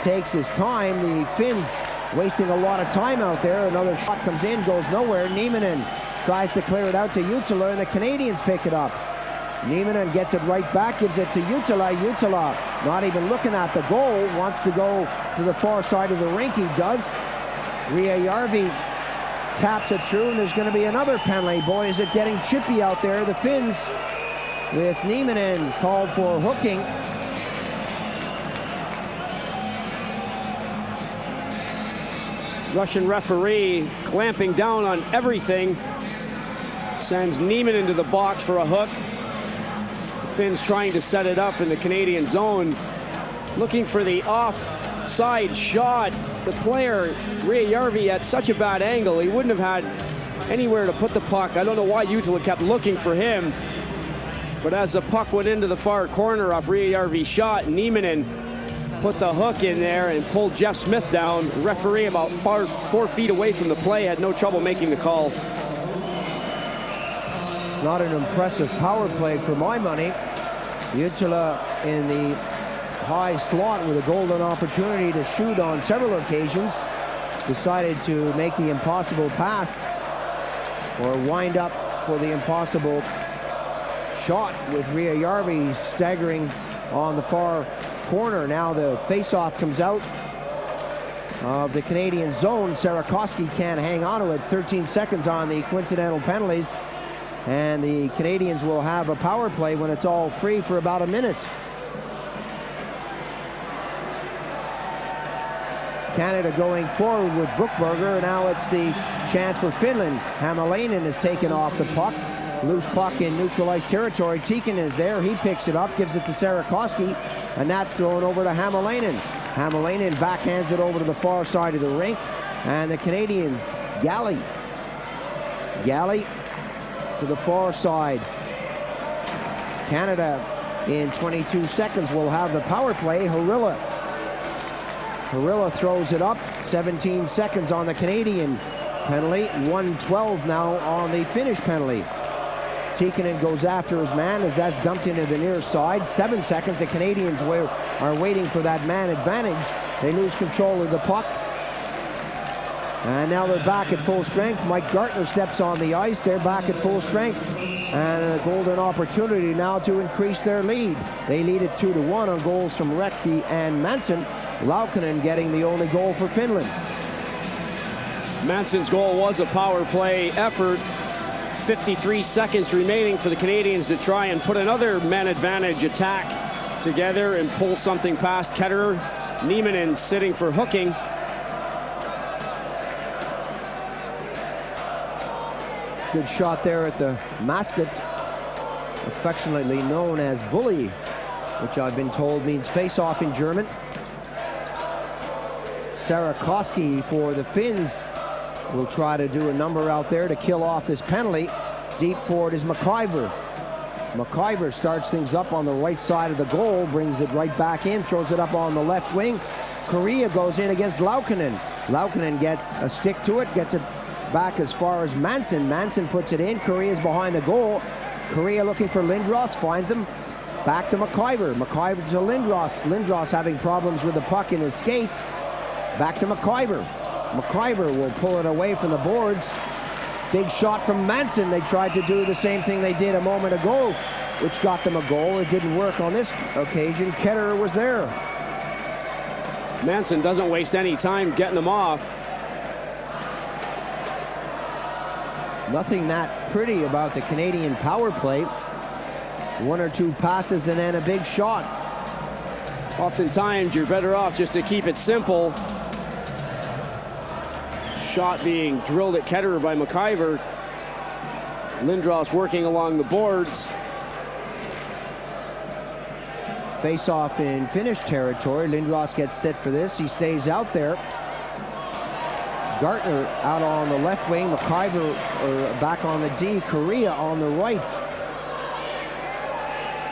takes his time. The Finns wasting a lot of time out there. Another shot comes in, goes nowhere. Nieminen tries to clear it out to Jutila, and the Canadians pick it up. Nieminen gets it right back, gives it to Jutila. Jutila, not even looking at the goal, wants to go to the far side of the rink. He does. Ria Järvi taps it through, and there's going to be another penalty. Boy, is it getting chippy out there. The Finns, with Nieminen called for hooking. Russian referee clamping down on everything. Sends Nieminen into the box for a hook. The Finns trying to set it up in the Canadian zone. Looking for the offside shot. The player, Ria Järvi, at such a bad angle, he wouldn't have had anywhere to put the puck. I don't know why Jutila kept looking for him. But as the puck went into the far corner off Ria Järvi's shot, Nieminen put the hook in there and pulled Jeff Smith down. Referee about 4 feet away from the play had no trouble making the call. Not an impressive power play for my money. Utsula in the high slot with a golden opportunity to shoot on several occasions. Decided to make the impossible pass, or wind up for the impossible shot, with Ria Järvi staggering on the far corner. Now the face-off comes out of the Canadian zone. Sarakoski can't hang on to it. 13 seconds on the coincidental penalties, and the Canadians will have a power play when it's all free for about a minute. Canada going forward with Brookberger. Now it's the chance for Finland. Hämäläinen is taken off the puck. Loose puck in neutralized territory. Tiikkanen is there. He picks it up, gives it to Sarakoski, and that's thrown over to Hämäläinen. Hämäläinen backhands it over to the far side of the rink, and the Canadians, Galley to the far side. Canada in 22 seconds will have the power play. Harila throws it up. 17 seconds on the Canadian penalty. 1:12 now on the Finnish penalty. Tiikkanen goes after his man as that's dumped into the near side. 7 seconds. The Canadians are waiting for that man advantage. They lose control of the puck. And now they're back at full strength. Mike Gartner steps on the ice. They're back at full strength. And a golden opportunity now to increase their lead. They lead it 2-1 on goals from Rehti and Manson. Laukkanen getting the only goal for Finland. Manson's goal was a power play effort. 53 seconds remaining for the Canadians to try and put another man advantage attack together and pull something past Ketterer. Nieminen sitting for hooking. Good shot there at the mascot, affectionately known as Bully, which I've been told means face-off in German. Sarakoski for the Finns will try to do a number out there to kill off this penalty. Deep forward is McIver. McIver starts things up on the right side of the goal, brings it right back in, throws it up on the left wing. Correa goes in against Laukkanen. Laukkanen gets a stick to it, gets it back as far as Manson. Manson puts it in. Correa's behind the goal. Correa looking for Lindros, finds him. Back to McIver. McIver to Lindros. Lindros having problems with the puck in his skate. Back to McIver. McIver will pull it away from the boards. Big shot from Manson. They tried to do the same thing they did a moment ago, which got them a goal. It didn't work on this occasion. Ketterer was there. Manson doesn't waste any time getting them off. Nothing that pretty about the Canadian power play. 1 or 2 passes and then a big shot. Oftentimes you're better off just to keep it simple. Shot being drilled at Ketterer by McIver. Lindros working along the boards. Face-off in Finnish territory. Lindros gets set for this. He stays out there. Gartner out on the left wing. McIver back on the D. Correa on the right.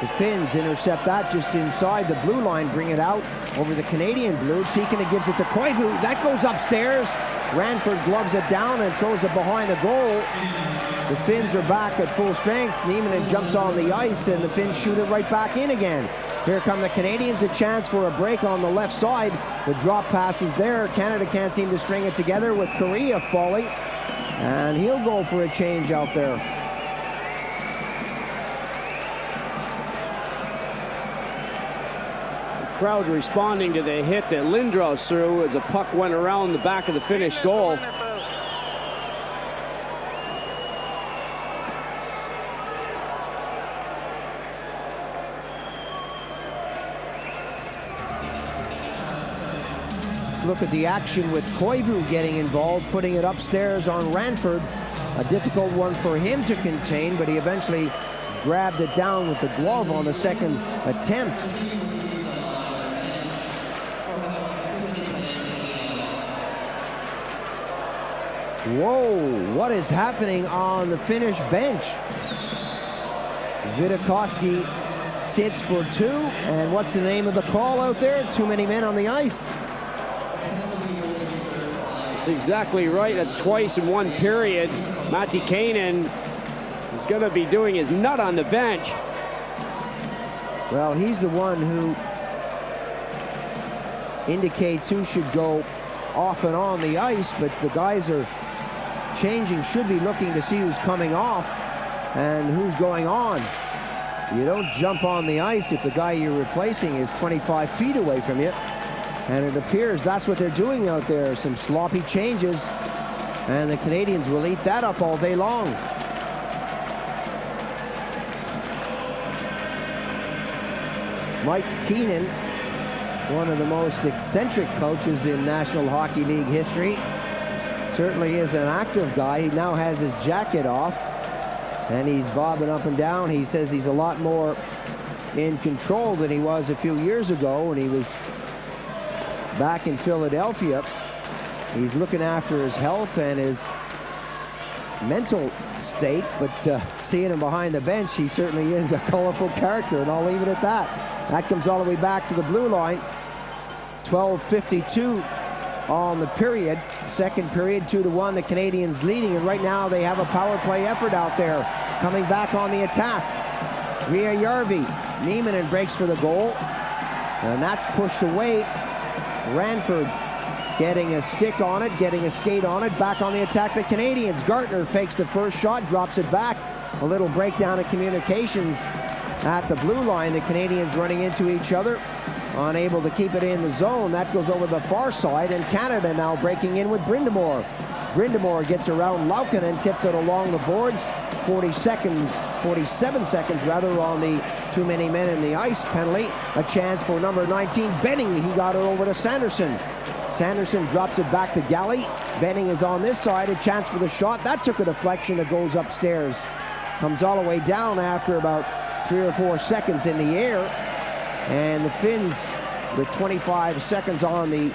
The Finns intercept that just inside the blue line, bring it out over the Canadian blue. Tiikkanen gives it to Koivu. That goes upstairs. Ranford gloves it down and throws it behind the goal. The Finns are back at full strength. Nieminen jumps on the ice and the Finns shoot it right back in again. Here come the Canadians, a chance for a break on the left side. The drop pass is there. Canada can't seem to string it together with Correa falling. And he'll go for a change out there. Crowd responding to the hit that Lindros threw as a puck went around the back of the Finnish goal. Look at the action with Koivu getting involved, putting it upstairs on Ranford. A difficult one for him to contain, but he eventually grabbed it down with the glove on the second attempt. Whoa, what is happening on the Finnish bench? Vidakoski hits for 2. And what's the name of the call out there? Too many men on the ice. That's exactly right. That's twice in one period. Matti Kainen is going to be doing his nut on the bench. Well, he's the one who indicates who should go off and on the ice, but the guys are changing, should be looking to see who's coming off and who's going on. You don't jump on the ice if the guy you're replacing is 25 feet away from you. And it appears that's what they're doing out there. Some sloppy changes. And the Canadians will eat that up all day long. Mike Keenan, one of the most eccentric coaches in National Hockey League history. Certainly is an active guy. He now has his jacket off. And he's bobbing up and down. He says he's a lot more in control than he was a few years ago when he was back in Philadelphia. He's looking after his health and his mental state, but seeing him behind the bench, he certainly is a colorful character, and I'll leave it at that. That comes all the way back to the blue line. 12:52 on the period. Second period, 2-1, the Canadians leading, and right now they have a power play effort out there. Coming back on the attack, Ria Järvi. Nieminen breaks for the goal, and that's pushed away. Ranford getting a stick on it, getting a skate on it. Back on the attack, the Canadians. Gartner fakes the first shot, drops it back. A little breakdown of communications at the blue line. The Canadians running into each other, unable to keep it in the zone. That goes over the far side, and Canada now breaking in with Brind'Amour. Brind'Amour gets around Lauken and tips it along the boards. 47 seconds rather on the too many men in the ice penalty. A chance for number 19, Benning. He got it over to Sanderson. Sanderson drops it back to Galley. Benning is on this side. A chance for the shot. That took a deflection. It goes upstairs. Comes all the way down after about 3 or 4 seconds in the air. And the Finns, with 25 seconds on the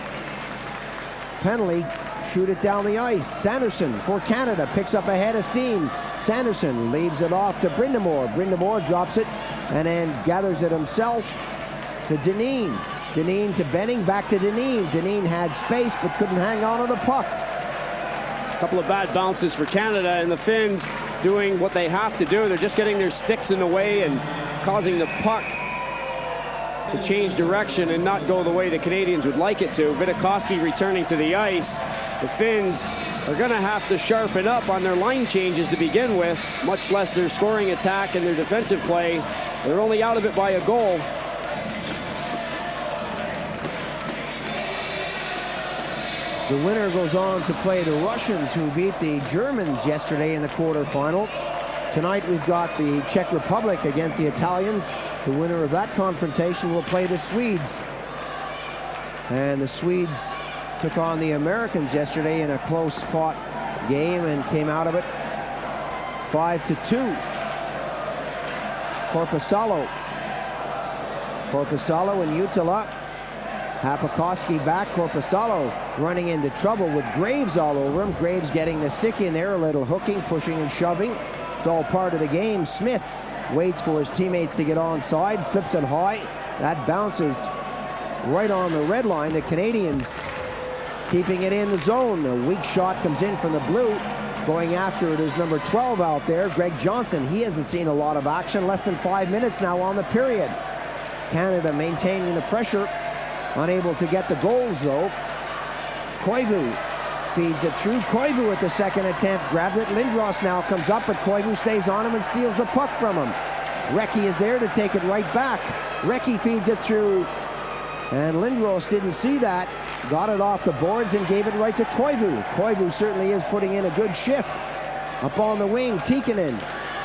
penalty, shoot it down the ice. Sanderson for Canada picks up a head of steam. Sanderson leaves it off to Brind'Amour. Brind'Amour drops it and then gathers it himself to Dineen. Dineen to Benning, back to Dineen. Dineen had space but couldn't hang on to the puck. A couple of bad bounces for Canada, and the Finns doing what they have to do. They're just getting their sticks in the way and causing the puck to change direction and not go the way the Canadians would like it to. Vidakovsky returning to the ice. The Finns are going to have to sharpen up on their line changes to begin with, much less their scoring attack and their defensive play. They're only out of it by a goal. The winner goes on to play the Russians, who beat the Germans yesterday in the quarterfinal. Tonight we've got the Czech Republic against the Italians. The winner of that confrontation will play the Swedes. And the Swedes took on the Americans yesterday in a close-fought game and came out of it 5-2. Korpisalo and Jutila. Hapakoski back. Korpisalo running into trouble with Graves all over him. Graves getting the stick in there, a little hooking, pushing and shoving. It's all part of the game. Smith waits for his teammates to get onside, flips it high. That bounces right on the red line. The Canadians keeping it in the zone. A weak shot comes in from the blue. Going after it is number 12 out there, Greg Johnson. He hasn't seen a lot of action. Less than 5 minutes now on the period. Canada maintaining the pressure. Unable to get the goals, though. Koivu feeds it through. Koivu at the second attempt. Grabs it. Lindros now comes up, but Koivu stays on him and steals the puck from him. Recchi is there to take it right back. Recchi feeds it through. And Lindros didn't see that. Got it off the boards and gave it right to Koivu. Koivu certainly is putting in a good shift. Up on the wing, Tikkanen.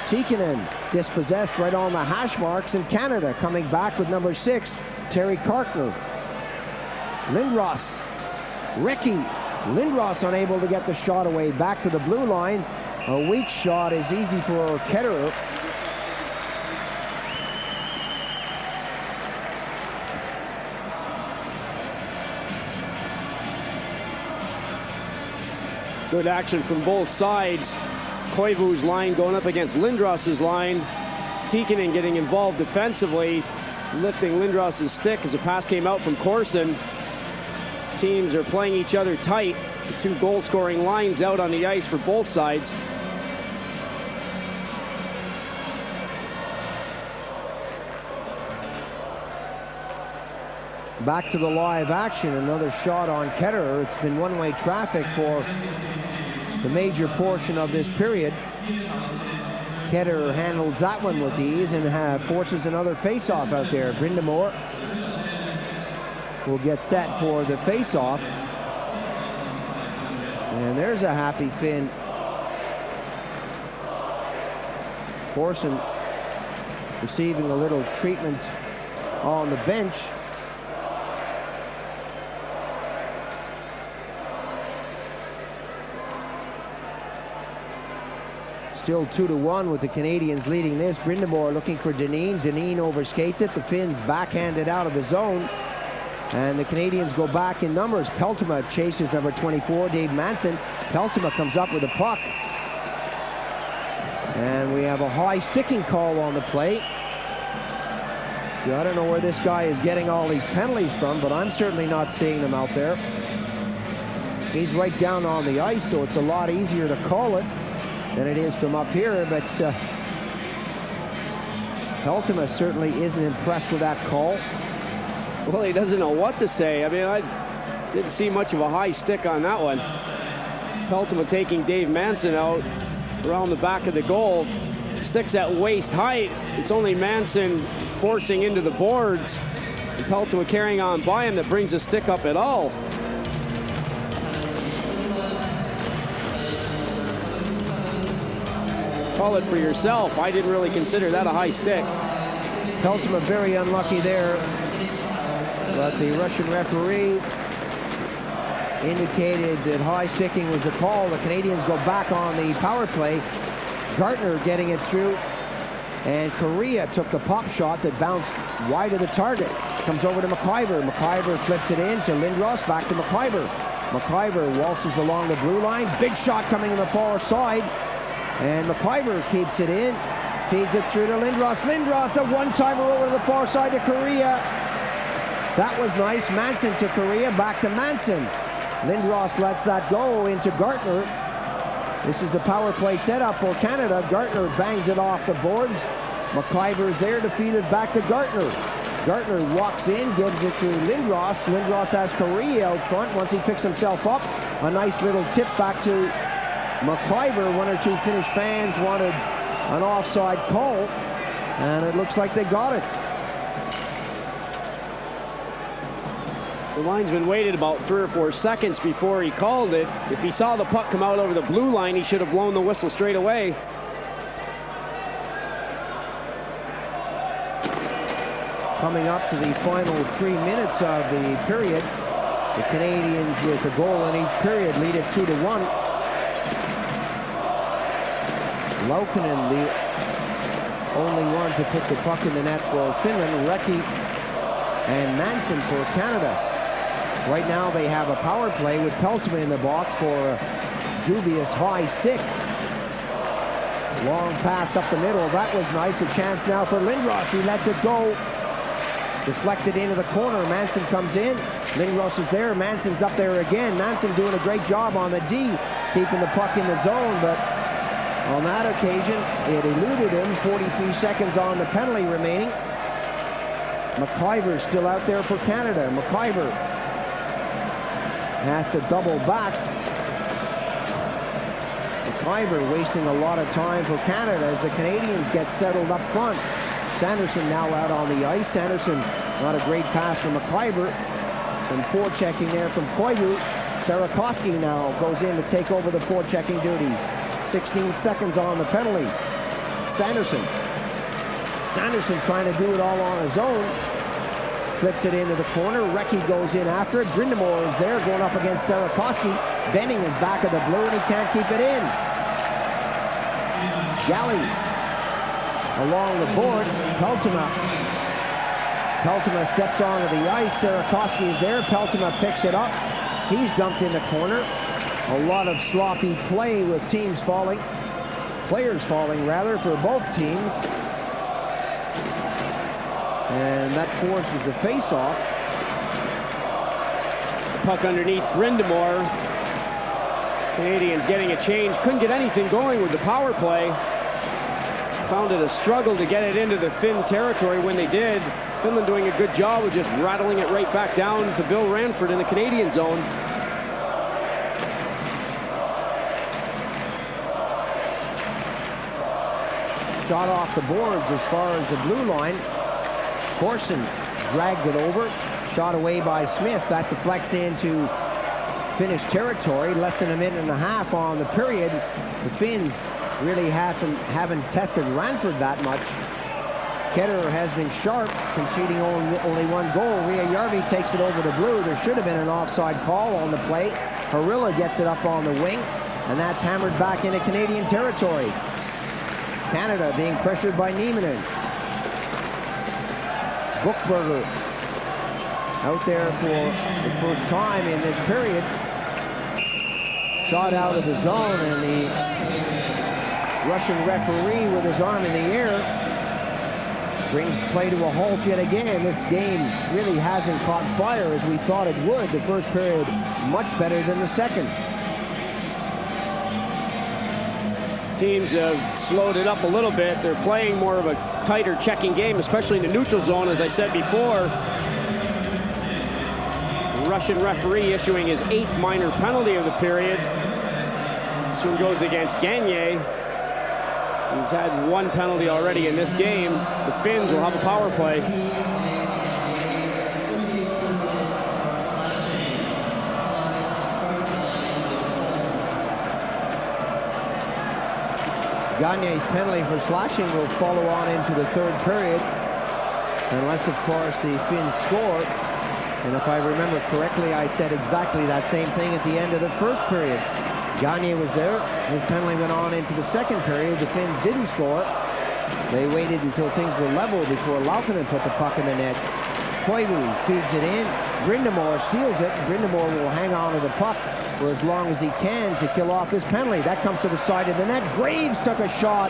Tikkanen dispossessed right on the hash marks, and Canada coming back with number 6, Terry Karkner. Lindros. Recchi. Lindros unable to get the shot away. Back to the blue line. A weak shot is easy for Ketterer. Good action from both sides. Koivu's line going up against Lindros's line. Tikkanen getting involved defensively, lifting Lindros' stick as a pass came out from Corson. Teams are playing each other tight. The two goal-scoring lines out on the ice for both sides. Back to the live action, another shot on Ketterer. It's been one-way traffic for the major portion of this period. Ketterer handles that one with ease and forces another face-off out there. Brind'Amour will get set for the face-off. And there's a happy Finn. Corson receiving a little treatment on the bench. Still 2-1 with the Canadians leading this. Brind'Amour looking for Dineen. Dineen overskates it. The Finns backhanded out of the zone. And the Canadians go back in numbers. Peltoma chases number 24, Dave Manson. Peltoma comes up with a puck. And we have a high sticking call on the play. I don't know where this guy is getting all these penalties from, but I'm certainly not seeing them out there. He's right down on the ice, so it's a lot easier to call it than it is from up here, but Peltoma certainly isn't impressed with that call. Well, he doesn't know what to say. I mean, I didn't see much of a high stick on that one. Peltoma taking Dave Manson out around the back of the goal. Sticks at waist height. It's only Manson forcing into the boards. And Peltoma carrying on by him that brings a stick up at all. Call it for yourself. I didn't really consider that a high stick. Peltoma very unlucky there, but the Russian referee indicated that high sticking was the call. The Canadians go back on the power play. Gartner getting it through, and Korea took the pop shot that bounced wide of the target. Comes over to McIver. McIver flips it in to Lindros, back to McIver. McIver waltzes along the blue line. Big shot coming in the far side. And McIver keeps it in, feeds it through to Lindros. Lindros, a one-timer over to the far side to Korea. That was nice. Manson to Korea, back to Manson. Lindros lets that go into Gartner. This is the power play setup for Canada. Gartner bangs it off the boards. McIver's there to feed it back to Gartner. Gartner walks in, gives it to Lindros. Lindros has Korea out front. Once he picks himself up, a nice little tip back to McIver. One or two Finnish fans wanted an offside call, and it looks like they got it. The linesman waited about 3 or 4 seconds before he called it. If he saw the puck come out over the blue line, he should have blown the whistle straight away. Coming up to the final 3 minutes of the period. The Canadians with a goal in each period lead it 2-1. Laukkanen, the only one to put the puck in the net for Finland. Recchi and Manson for Canada. Right now they have a power play with Peltoma in the box for a dubious high stick. Long pass up the middle. That was nice. A chance now for Lindros. He lets it go. Deflected into the corner. Manson comes in. Lindros is there. Manson's up there again. Manson doing a great job on the D, keeping the puck in the zone, but on that occasion, it eluded him. 43 seconds on the penalty remaining. McIver still out there for Canada. McIver has to double back. McIver wasting a lot of time for Canada as the Canadians get settled up front. Sanderson now out on the ice. Sanderson, not a great pass from McIver. Some forechecking there from Koivu. Sarakoski now goes in to take over the forechecking duties. 16 seconds on the penalty. Sanderson trying to do it all on his own. Flips it into the corner. Recchi goes in after it. Brind'Amour is there going up against Sarakoski. Bending his back of the blue and he can't keep it in. Galley along the boards. Peltoma steps onto the ice. Sarakoski is there. Peltoma picks it up. He's dumped in the corner. A lot of sloppy play with players falling rather, for both teams. And that forces the face-off. Puck underneath Brindamore. Canadians getting a change. Couldn't get anything going with the power play. Found it a struggle to get it into the Finn territory when they did. Finland doing a good job of just rattling it right back down to Bill Ranford in the Canadian zone. Shot off the boards as far as the blue line. Corson dragged it over. Shot away by Smith. That deflects into Finnish territory. Less than a minute and a half on the period. The Finns really haven't tested Ranford that much. Ketterer has been sharp, conceding only one goal. Ria Järvi takes it over the blue. There should have been an offside call on the play. Harilla gets it up on the wing, and that's hammered back into Canadian territory. Canada being pressured by Nieminen. Buchberger out there for the first time in this period. Shot out of the zone, and the Russian referee with his arm in the air brings play to a halt yet again. This game really hasn't caught fire as we thought it would. The first period much better than the second. Teams have slowed it up a little bit. They're playing more of a tighter checking game, especially in the neutral zone, as I said before. The Russian referee issuing his 8th minor penalty of the period. This one goes against Gagne. He's had 1 penalty already in this game. The Finns will have a power play. Gagne's penalty for slashing will follow on into the third period, unless, of course, the Finns score. And if I remember correctly, I said exactly that same thing at the end of the first period. Gagne was there. His penalty went on into the second period. The Finns didn't score. They waited until things were level before Laukkanen put the puck in the net. Koivu feeds it in. Brindamore steals it. Brindamore will hang on to the puck for as long as he can to kill off this penalty. That comes to the side of the net. Graves took a shot.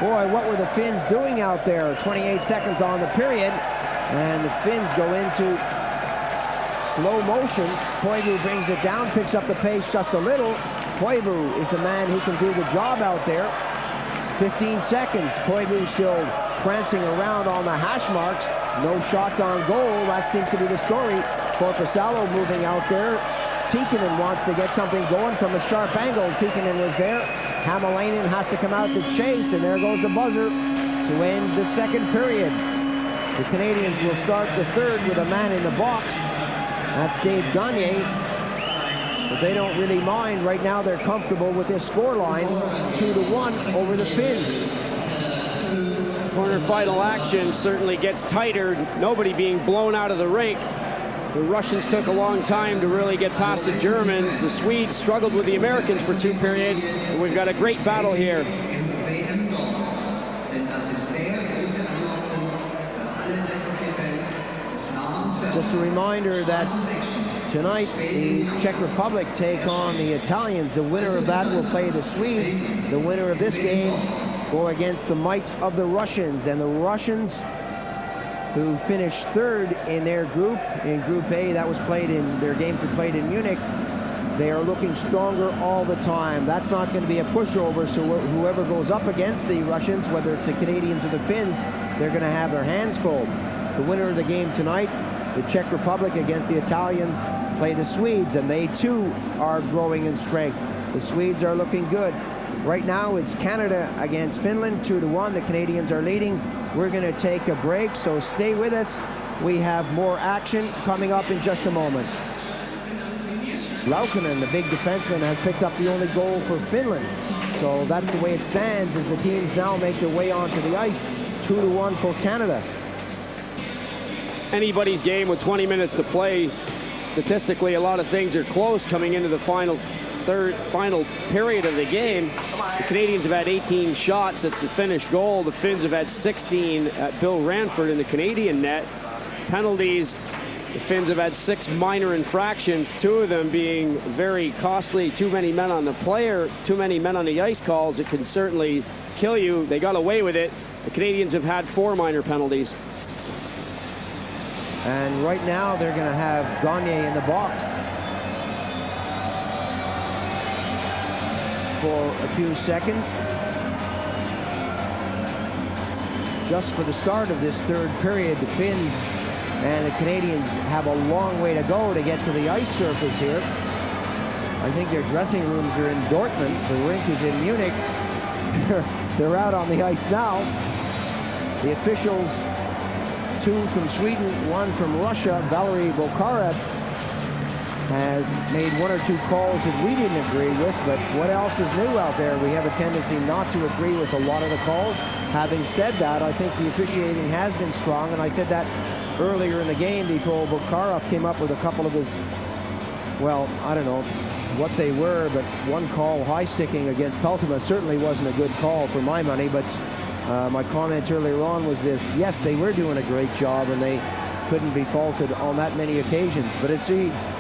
Boy, what were the Finns doing out there? 28 seconds on the period, and the Finns go into slow motion. Koivu brings it down, picks up the pace just a little. Koivu is the man who can do the job out there. 15 seconds. Koivu still prancing around on the hash marks. No shots on goal. That seems to be the story. Korpisalo moving out there. Tikkanen wants to get something going from a sharp angle. Tikkanen was there. Hämäläinen has to come out to chase, and there goes the buzzer to end the second period. The Canadians will start the third with a man in the box. That's Dave Gagne. But they don't really mind. Right now they're comfortable with this scoreline, 2-1 over the Finns. Corner final action certainly gets tighter. Nobody being blown out of the rink. The Russians took a long time to really get past the Germans. The Swedes struggled with the Americans for 2 periods. And we've got a great battle here. Just a reminder that tonight the Czech Republic take on the Italians. The winner of that will play the Swedes. The winner of this game go against the might of the Russians. And the Russians, who finished third in their group, in Group A, that was played in, their games were played in Munich. They are looking stronger all the time. That's not going to be a pushover, so whoever goes up against the Russians, whether it's the Canadians or the Finns, they're going to have their hands full. The winner of the game tonight, the Czech Republic against the Italians, play the Swedes, and they too are growing in strength. The Swedes are looking good. Right now it's Canada against Finland, 2-1. The Canadians are leading. We're going to take a break, so stay with us. We have more action coming up in just a moment. Laukkanen, the big defenseman, has picked up the only goal for Finland. So that's the way it stands as the teams now make their way onto the ice. 2-1 for Canada. Anybody's game with 20 minutes to play. Statistically, a lot of things are close coming into the final period of the game. The Canadians have had 18 shots at the Finnish goal. The Finns have had 16 at Bill Ranford in the Canadian net. Penalties, the Finns have had 6 minor infractions, 2 of them being very costly. Too many men on the player, too many men on the ice calls. It can certainly kill you. They got away with it. The Canadians have had 4 minor penalties. And right now they're going to have Gagne in the box for a few seconds. Just for the start of this third period, the Finns and the Canadians have a long way to go to get to the ice surface here. I think their dressing rooms are in Dortmund. The rink is in Munich. They're out on the ice now. The officials, 2 from Sweden, 1 from Russia. Valery Bokarev has made 1 or 2 calls that we didn't agree with, but what else is new out there? We have a tendency not to agree with a lot of the calls. Having said that, I think the officiating has been strong, and I said that earlier in the game before Bokarev came up with a couple of his, well, I don't know what they were, but one call, high sticking against Peltoma, certainly wasn't a good call for my money, but my comments earlier on was this: yes, they were doing a great job and they couldn't be faulted on that many occasions, but it's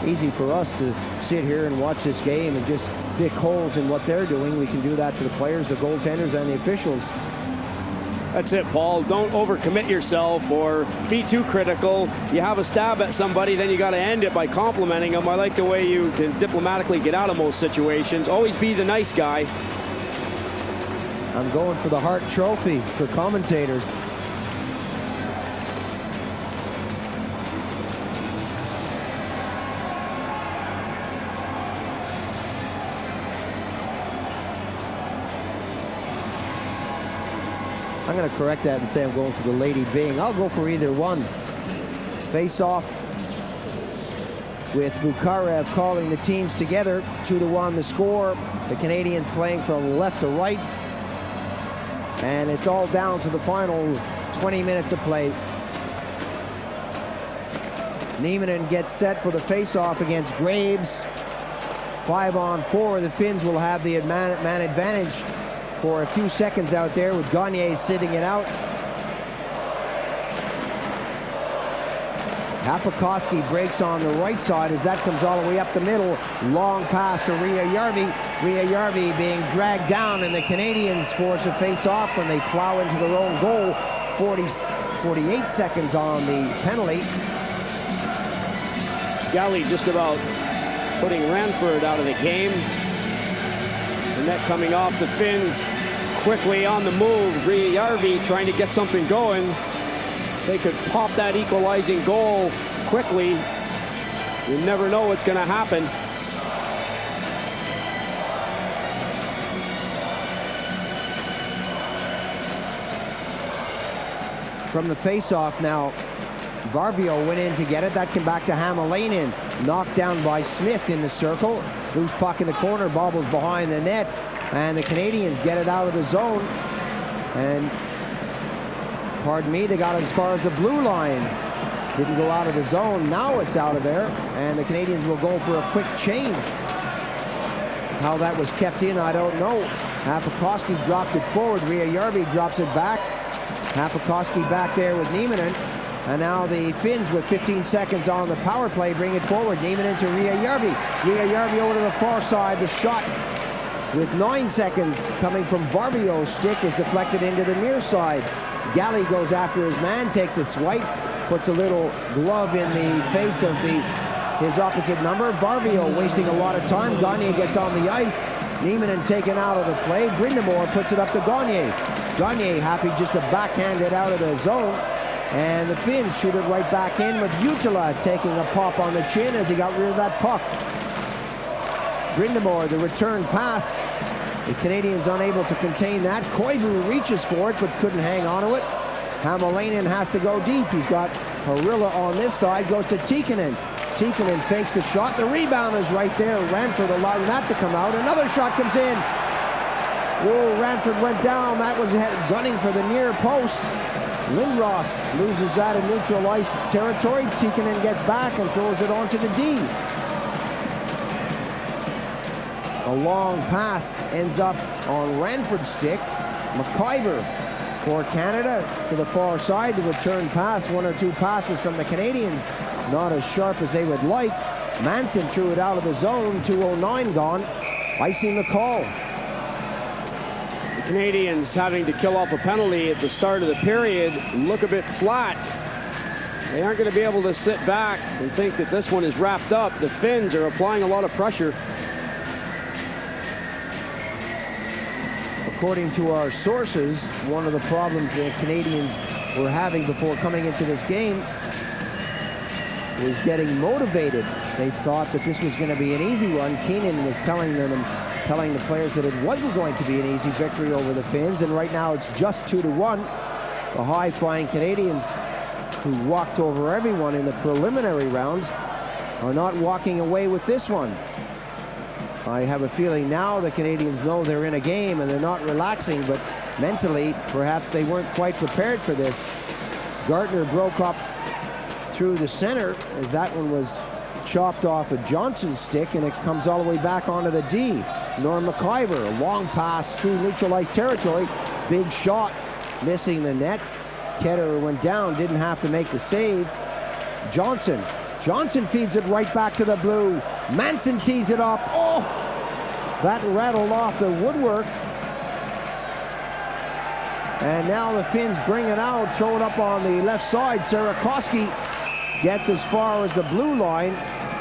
easy for us to sit here and watch this game and just pick holes in what they're doing. We can do that to the players, the goaltenders, and the officials. That's it, Paul. Don't overcommit yourself or be too critical. You have a stab at somebody, then you got to end it by complimenting them. I like the way you can diplomatically get out of most situations. Always be the nice guy. I'm going for the Hart Trophy for commentators. I'm going to correct that and say I'm going for the Lady Byng. I'll go for either one. Face-off with Bokarev calling the teams together. 2-1 the score. The Canadians playing from left to right. And it's all down to the final 20 minutes of play. Nieminen gets set for the face-off against Graves. 5-on-4. The Finns will have the man advantage for a few seconds out there with Gagne sitting it out. Hapakoski breaks on the right side as that comes all the way up the middle. Long pass to Ria Järvi. Ria Järvi being dragged down, and the Canadians force a face-off when they plow into their own goal. 48 seconds on the penalty. Galley just about putting Ranford out of the game. The net coming off the Finns, quickly on the move. Ria Järvi trying to get something going. They could pop that equalizing goal quickly. You never know what's going to happen. From the face-off now, Varvio went in to get it. That came back to Hämäläinen. Knocked down by Smith in the circle. Loose puck in the corner, bobbles behind the net, and the Canadians get it out of the zone. And, pardon me, they got it as far as the blue line. Didn't go out of the zone. Now it's out of there, and the Canadians will go for a quick change. How that was kept in, I don't know. Hapakoski dropped it forward. Ria Järvi drops it back. Hapakoski back there with Nieminen. And now the Finns with 15 seconds on the power play bring it forward. Nieminen to Ria Järvi. Ria Järvi over to the far side. The shot with 9 seconds coming from Varvio's stick is deflected into the near side. Galley goes after his man, takes a swipe, puts a little glove in the face of his opposite number. Varvio wasting a lot of time. Gagne gets on the ice. Nieminen taken out of the play. Brindamore puts it up to Gagne. Gagne happy just to backhand it out of the zone. And the Finns shoot it right back in with Jutila taking a pop on the chin as he got rid of that puck. Brindamore, the return pass. The Canadians unable to contain that. Koivu reaches for it but couldn't hang on to it. Hämäläinen has to go deep. He's got Harilla on this side. Goes to Tikkanen. Tikkanen fakes the shot. The rebound is right there. Ranford allowing that to come out. Another shot comes in. Oh, Ranford went down. That was gunning for the near post. Lindros loses that in neutral ice territory. Tikkanen gets back and throws it onto the D. A long pass ends up on Ranford's stick. McIver for Canada to the far side. The return pass, 1 or 2 passes from the Canadians. Not as sharp as they would like. Manson threw it out of the zone. 2:09 gone. Icing the call. Canadians having to kill off a penalty at the start of the period look a bit flat. They aren't going to be able to sit back and think that this one is wrapped up. The Finns are applying a lot of pressure. According to our sources, one of the problems the Canadians were having before coming into this game was getting motivated. They thought that this was going to be an easy one. Keenan was telling the players that it wasn't going to be an easy victory over the Finns, and right now it's just 2-1. The high-flying Canadians, who walked over everyone in the preliminary rounds, are not walking away with this one. I have a feeling now the Canadians know they're in a game and they're not relaxing, but mentally perhaps they weren't quite prepared for this. Gardner broke up through the center as that one was chopped off a Johnson's stick, and it comes all the way back onto the D. Norm McIver, a long pass through neutralized territory. Big shot, missing the net. Ketterer went down, didn't have to make the save. Johnson feeds it right back to the blue. Manson tees it up. Oh! That rattled off the woodwork. And now the Finns bring it out, throw it up on the left side. Sarakoski gets as far as the blue line.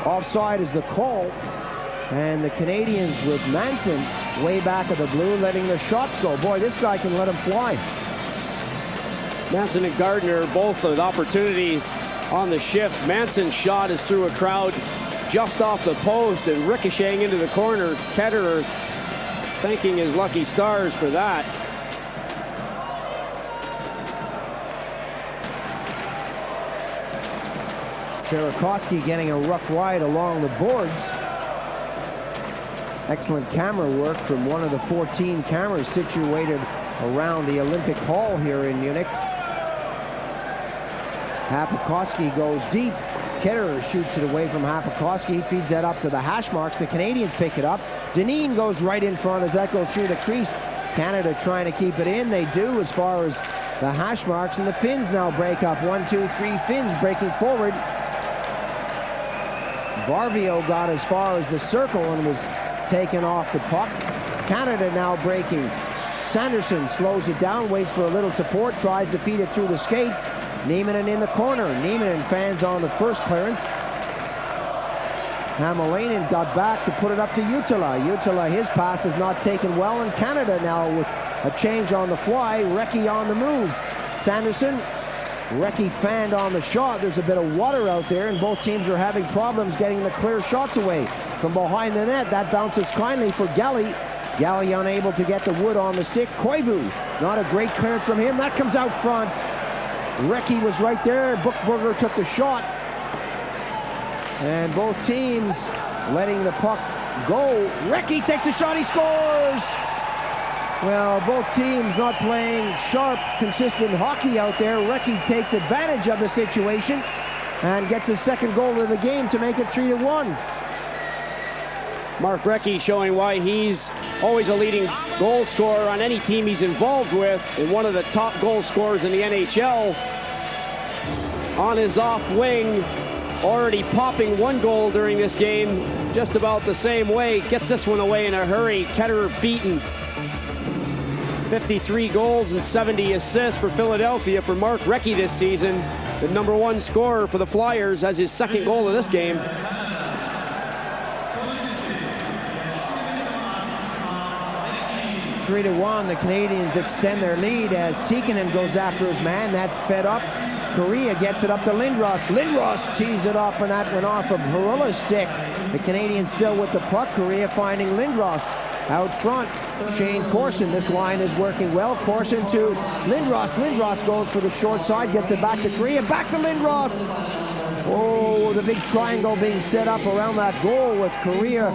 Offside is the call. And the Canadians with Manson way back of the blue, letting their shots go. Boy, this guy can let them fly. Manson and Gardner both with opportunities on the shift. Manson's shot is through a crowd just off the post and ricocheting into the corner. Ketterer thanking his lucky stars for that. Sarakoski getting a rough ride along the boards. Excellent camera work from one of the 14 cameras situated around the Olympic Hall here in Munich. Hapakoski goes deep. Ketterer shoots it away from Hapakoski, feeds that up to the hash marks. The Canadians pick it up. Dineen goes right in front as that goes through the crease. Canada trying to keep it in. They do as far as the hash marks, and the Finns now break up. 1, 2, 3 Finns breaking forward. Varvio got as far as the circle and was taken off the puck. Canada now breaking. Sanderson slows it down, waits for a little support, tries to feed it through the skates. Nieminen in the corner. Nieminen fans on the first clearance. Hamalainen got back to put it up to Jutila. Jutila, his pass is not taken well, and Canada now with a change on the fly. Recchi on the move. Sanderson. Recchi fanned on the shot. There's a bit of water out there, and both teams are having problems getting the clear shots away. From behind the net, that bounces kindly for Galley. Galley unable to get the wood on the stick. Koivu, not a great clearance from him. That comes out front. Recchi was right there. Buchberger took the shot. And both teams letting the puck go. Recchi takes the shot. He scores! Well, both teams not playing sharp, consistent hockey out there. Recchi takes advantage of the situation and gets his second goal of the game to make it 3-1. Mark Recchi showing why he's always a leading goal scorer on any team he's involved with, and one of the top goal scorers in the NHL. On his off wing, already popping one goal during this game, just about the same way. Gets this one away in a hurry. Ketterer beaten. 53 goals and 70 assists for Philadelphia for Mark Recchi this season. The #1 scorer for the Flyers has his second goal of this game. Three to 1, the Canadians extend their lead as Tikkanen goes after his man. That's fed up. Correa gets it up to Lindros. Lindros tees it up, and that went off of Harilla's stick. The Canadians still with the puck. Correa finding Lindros out front. Shane Corson, this line is working well. Corson to Lindros. Lindros goes for the short side, gets it back to Correa. Back to Lindros. Oh, the big triangle being set up around that goal with Correa,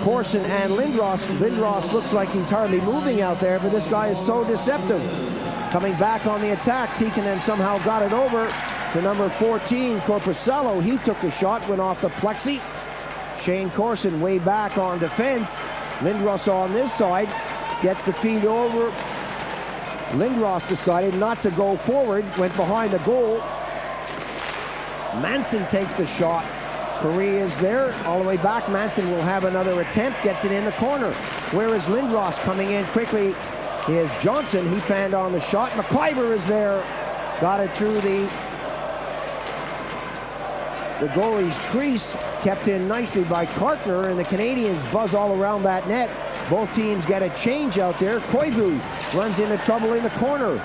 Corson, and Lindros. Lindros looks like he's hardly moving out there, but this guy is so deceptive. Coming back on the attack, Tikkanen somehow got it over to number 14, Corpusalo. He took the shot, went off the plexi. Shane Corson way back on defense. Lindros on this side gets the feed over. Lindros decided not to go forward, went behind the goal. Manson takes the shot. Correa is there, all the way back. Manson will have another attempt, gets it in the corner. Where is Lindros coming in quickly? Is Johnson. He fanned on the shot. McIver is there. Got it through the the goalie's crease, kept in nicely by Kartner, and the Canadians buzz all around that net. Both teams get a change out there. Koivu runs into trouble in the corner,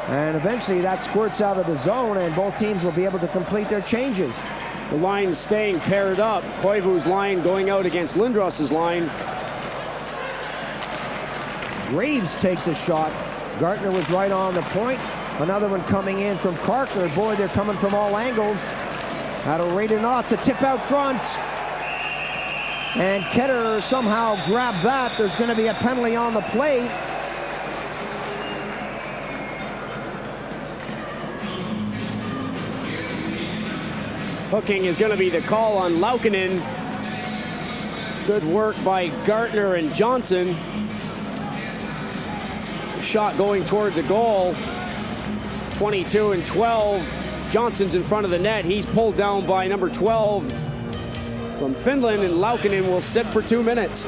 and eventually that squirts out of the zone, and both teams will be able to complete their changes. The line staying paired up. Koivu's line going out against Lindros's line. Graves takes a shot. Gartner was right on the point. Another one coming in from Kartner. Boy, they're coming from all angles. At a rate or not, it's a tip out front. And Ketter somehow grabbed that. There's going to be a penalty on the play. Hooking is going to be the call on Laukkanen. Good work by Gartner and Johnson. Shot going towards the goal. 22-12. Johnson's in front of the net. He's pulled down by number 12 from Finland, and Laukkanen will sit for 2 minutes.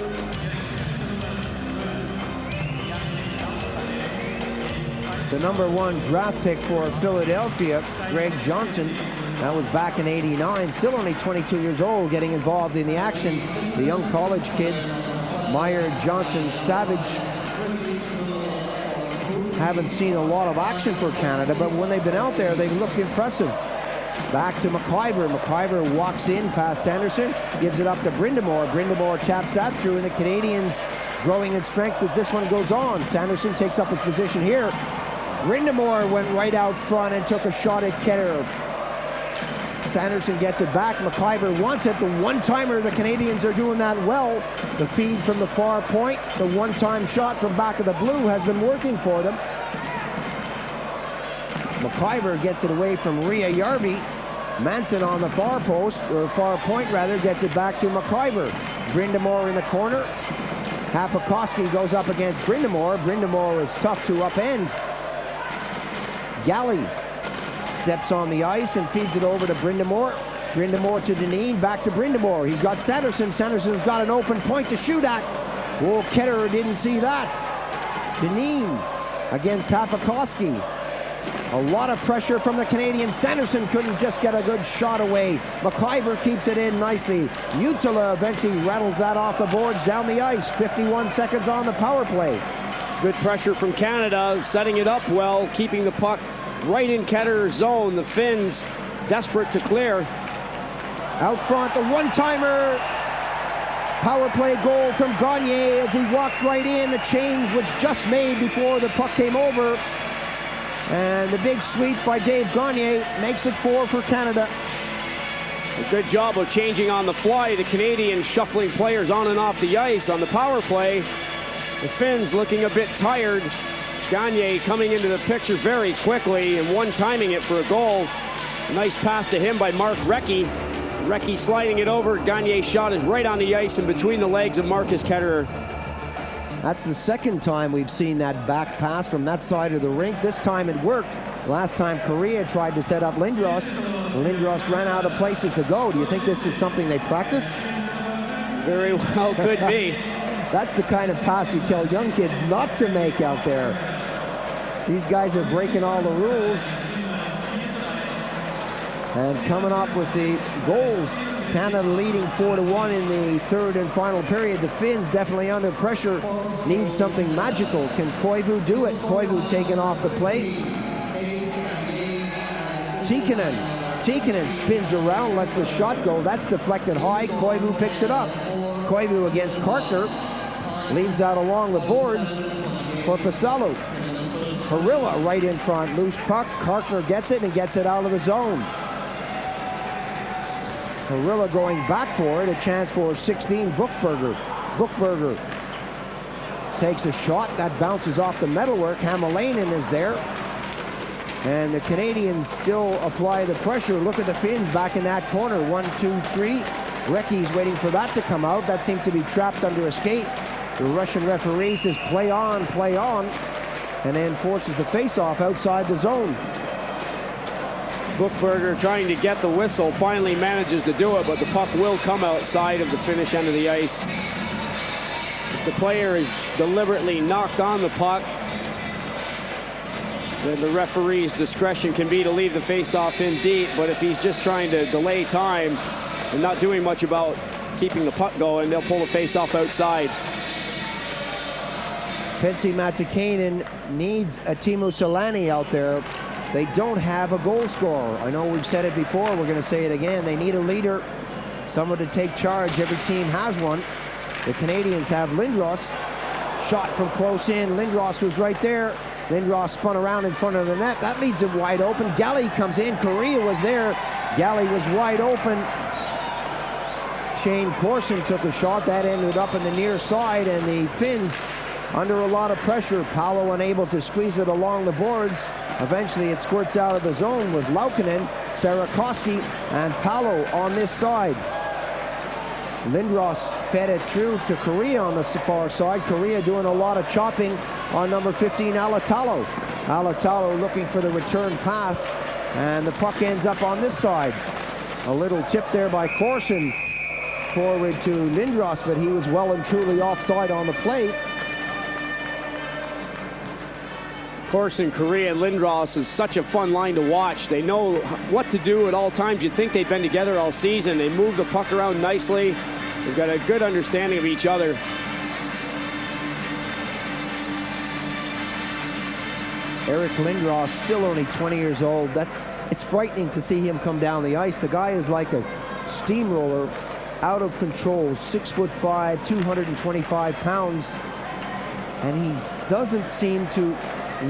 The number 1 draft pick for Philadelphia, Greg Johnson. That was back in '89. Still only 22 years old, getting involved in the action. The young college kids, Meyer, Johnson, Savage, haven't seen a lot of action for Canada, but when they've been out there, they've looked impressive. Back to McIver. McIver walks in past Sanderson, gives it up to Brindamore. Brindamore taps that through, and the Canadians growing in strength as this one goes on. Sanderson takes up his position here. Brindamore went right out front and took a shot at Ketter. Sanderson gets it back. McIver wants it. The one-timer, the Canadians are doing that well. The feed from the far point, the one-time shot from back of the blue has been working for them. McIver gets it away from Ria Yarvi. Manson on the far post, or far point rather, gets it back to McIver. Brindamore in the corner. Hapakoski goes up against Brindamore. Brindamore is tough to upend. Galley steps on the ice and feeds it over to Brindamore. Brindamore to Dineen, back to Brindamore. He's got Sanderson. Sanderson's got an open point to shoot at. Oh, Ketter didn't see that. Dineen against Hapakoski. A lot of pressure from the Canadians. Sanderson couldn't just get a good shot away. McIver keeps it in nicely. Utila eventually rattles that off the boards down the ice. 51 seconds on the power play. Good pressure from Canada, setting it up well, keeping the puck right in Ketter's zone. The Finns desperate to clear. Out front, the one-timer. Power play goal from Gagne as he walked right in. The change was just made before the puck came over. And the big sweep by Dave Gagne makes it 4 for Canada. A good job of changing on the fly. The Canadians shuffling players on and off the ice on the power play. The Finns looking a bit tired. Gagne coming into the picture very quickly and one-timing it for a goal. A nice pass to him by Mark Recchi. Recchi sliding it over. Gagne's shot is right on the ice and between the legs of Marcus Ketterer. That's the second time we've seen that back pass from that side of the rink. This time it worked. Last time Korea tried to set up Lindros. Lindros ran out of places to go. Do you think this is something they practiced? Very well could be. That's the kind of pass you tell young kids not to make out there. These guys are breaking all the rules. And coming up with the goals. Canada leading 4-1 in the third and final period. The Finns definitely under pressure. Need something magical. Can Koivu do it? Koivu taken off the plate. Tikkanen spins around, lets the shot go. That's deflected high. Koivu picks it up. Koivu against Kartner. Leaves out along the boards for Pasalo. Harilla right in front. Loose puck. Kartner gets it and gets it out of the zone. Harilla going back for it. A chance for 16, Buchberger. Buchberger takes a shot. That bounces off the metalwork. Hamalainen is there. And the Canadians still apply the pressure. Look at the Finns back in that corner. 1, 2, 3. Recchi's waiting for that to come out. That seems to be trapped under a skate. The Russian referee says play on, and then forces the face-off outside the zone. Buchberger trying to get the whistle, finally manages to do it, but the puck will come outside of the Finnish end of the ice. The player is deliberately knocked on the puck. The referee's discretion can be to leave the face-off in deep, but if he's just trying to delay time and not doing much about keeping the puck going, they'll pull the face-off outside. Pensi Matikainen needs a Teemu Selanne out there. They don't have a goal scorer. I know we've said it before, we're going to say it again. They need a leader, someone to take charge. Every team has one. The Canadians have Lindros. Shot from close in. Lindros was right there. Lindros spun around in front of the net. That leaves him wide open. Galley comes in. Korea was there. Galley was wide open. Shane Corson took a shot. That ended up in the near side, and the Finns under a lot of pressure. Paolo unable to squeeze it along the boards. Eventually it squirts out of the zone with Laukkanen, Sarakoski, and Paolo on this side. Lindros fed it through to Korea on the far side. Korea doing a lot of chopping on number 15, Alatalo. Alatalo looking for the return pass, and the puck ends up on this side. A little tip there by Corson forward to Lindros, but he was well and truly offside on the play. Corson, Korea, and Lindros is such a fun line to watch. They know what to do at all times. You'd think they've been together all season. They move the puck around nicely. They've got a good understanding of each other. Eric Lindros, still only 20 years old. It's frightening to see him come down the ice. The guy is like a steamroller, out of control, 6'5", 225 pounds, and he doesn't seem to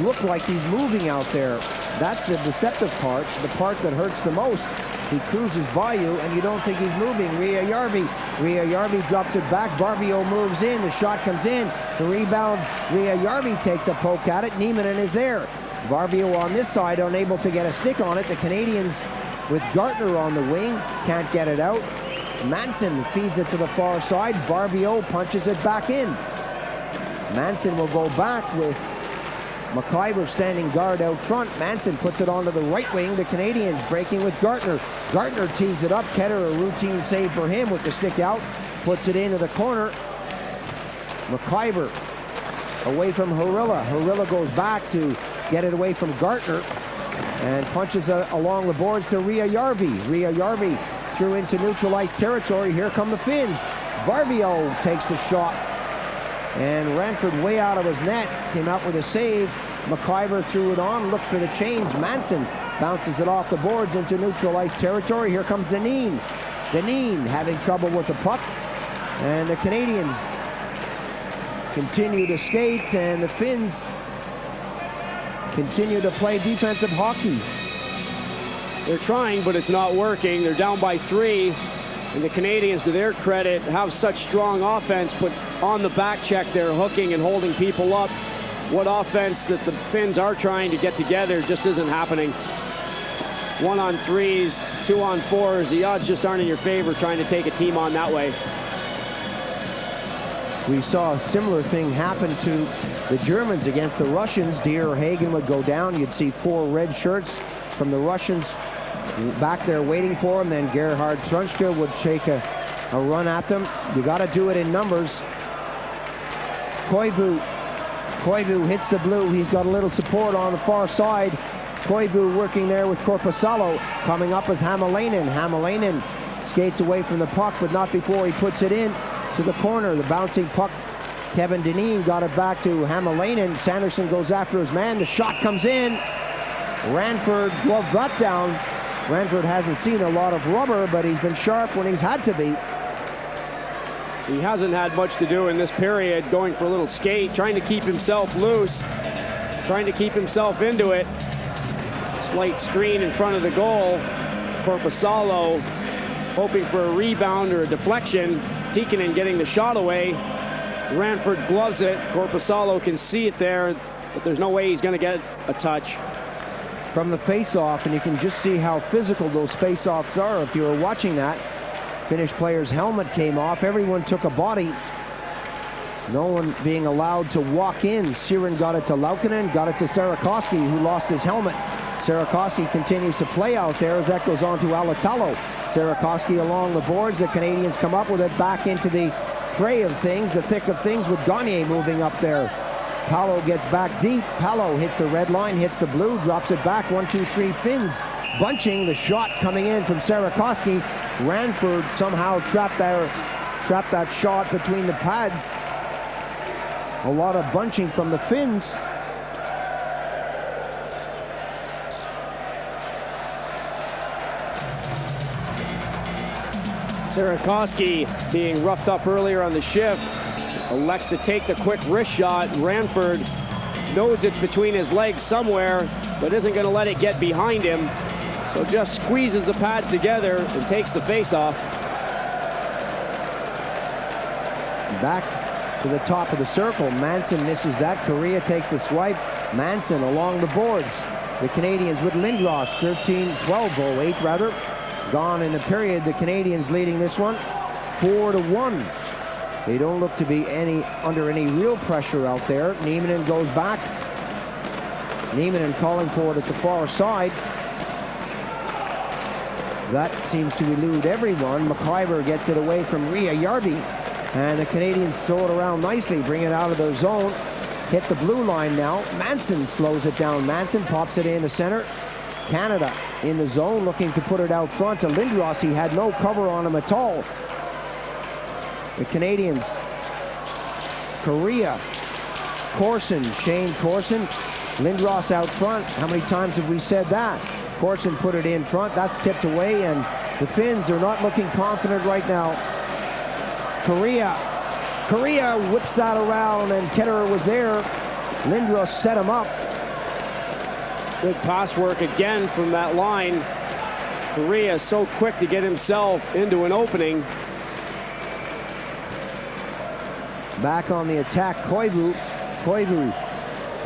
look like he's moving out there. That's the deceptive part, the part that hurts the most. He cruises by you and you don't think he's moving. Ria Järvi drops it back. Barbio moves in. The shot comes in. The rebound. Ria Järvi takes a poke at it. Nieminen is there. Barbio on this side, unable to get a stick on it. The Canadians with Gartner on the wing can't get it out. Manson feeds it to the far side. Barbio punches it back in. Manson will go back with McIver standing guard out front. Manson puts it onto the right wing. The Canadians breaking with Gartner. Gartner tees it up. Ketter, a routine save for him with the stick out. Puts it into the corner. McIver away from Harilla. Harilla goes back to get it away from Gartner and punches along the boards to Ria Järvi. Ria Järvi threw into neutral ice territory. Here come the Finns. Barbio takes the shot, and Ranford way out of his net, came out with a save. McIver threw it on, looks for the change. Manson bounces it off the boards into neutral ice territory. Here comes Deneen. Deneen having trouble with the puck, and the Canadians continue to skate, and the Finns continue to play defensive hockey. They're trying, but it's not working. They're down by 3. And the Canadians, to their credit, have such strong offense, but on the back check, they're hooking and holding people up. What offense that the Finns are trying to get together just isn't happening. 1-on-3s, 2-on-4s, the odds just aren't in your favor trying to take a team on that way. We saw a similar thing happen to the Germans against the Russians. Deer or Hagen would go down. You'd see 4 red shirts from the Russians back there waiting for him. Then Gerhard Strunska would take a run at them. You got to do it in numbers. Koivu hits the blue. He's got a little support on the far side. Koivu working there with Korpisalo. Coming up is Hämäläinen. Hämäläinen skates away from the puck, but not before he puts it in to the corner. The bouncing puck. Kevin Deneen got it back to Hämäläinen. Sanderson goes after his man. The shot comes in. Ranford gloved that down. Ranford hasn't seen a lot of rubber, but he's been sharp when he's had to be. He hasn't had much to do in this period, going for a little skate, trying to keep himself loose, trying to keep himself into it. Slight screen in front of the goal. Korpisalo hoping for a rebound or a deflection. Tikkanen getting the shot away. Ranford gloves it. Korpisalo can see it there, but there's no way he's going to get a touch. From the face-off, and you can just see how physical those face-offs are if you were watching that. Finnish player's helmet came off. Everyone took a body. No one being allowed to walk in. Siren got it to Laukkanen, got it to Sarakoski, who lost his helmet. Sarakoski continues to play out there as that goes on to Alatalo. Sarakoski along the boards. The Canadians come up with it back into the fray of things, the thick of things, with Gagne moving up there. Paolo gets back deep. Paolo hits the red line, hits the blue, drops it back. 1, 2, 3, Finns bunching. The shot coming in from Sarakoski. Ranford somehow trapped that shot between the pads. A lot of bunching from the Finns. Sarakoski being roughed up earlier on the shift. Elects to take the quick wrist shot. Ranford knows it's between his legs somewhere, but isn't going to let it get behind him. So just squeezes the pads together and takes the face-off. Back to the top of the circle. Manson misses that. Correa takes the swipe. Manson along the boards. The Canadians with Lindros, 13-12, 08 rather. Gone in the period. The Canadians leading this one 4-1. They don't look to be under any real pressure out there. Nieminen goes back. Nieminen calling for it at the far side. That seems to elude everyone. McIver gets it away from Ria Yarby. And the Canadians throw it around nicely, bring it out of their zone. Hit the blue line now. Manson slows it down. Manson pops it in the center. Canada in the zone looking to put it out front to Lindros. He had no cover on him at all. The Canadians, Correa, Corson, Shane Corson, Lindros out front. How many times have we said that? Corson put it in front. That's tipped away, and the Finns are not looking confident right now. Correa whips that around, and Ketterer was there. Lindros set him up. Good pass work again from that line. Correa so quick to get himself into an opening. Back on the attack, Koivu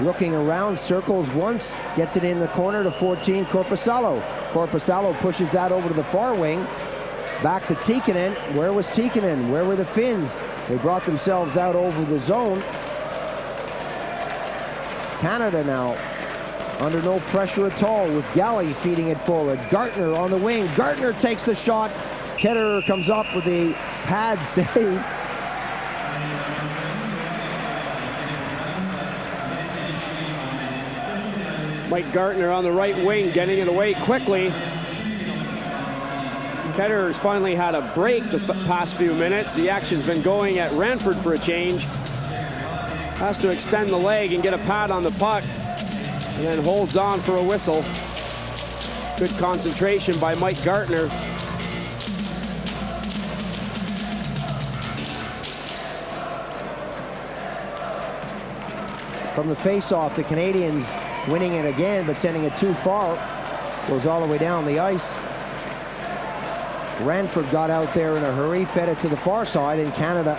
looking around, circles once, gets it in the corner to 14, Korpisalo. Korpisalo pushes that over to the far wing. Back to Tikkanen. Where was Tikkanen? Where were the Finns? They brought themselves out over the zone. Canada now under no pressure at all with Galley feeding it forward. Gartner on the wing. Gartner takes the shot. Ketterer comes up with the pad save. Mike Gartner on the right wing, getting it away quickly. Ketterer's finally had a break the past few minutes. The action's been going at Ranford for a change. Has to extend the leg and get a pad on the puck, and then holds on for a whistle. Good concentration by Mike Gartner. From the face-off, the Canadians winning it again, but sending it too far. Goes all the way down the ice. Ranford got out there in a hurry, fed it to the far side, and Canada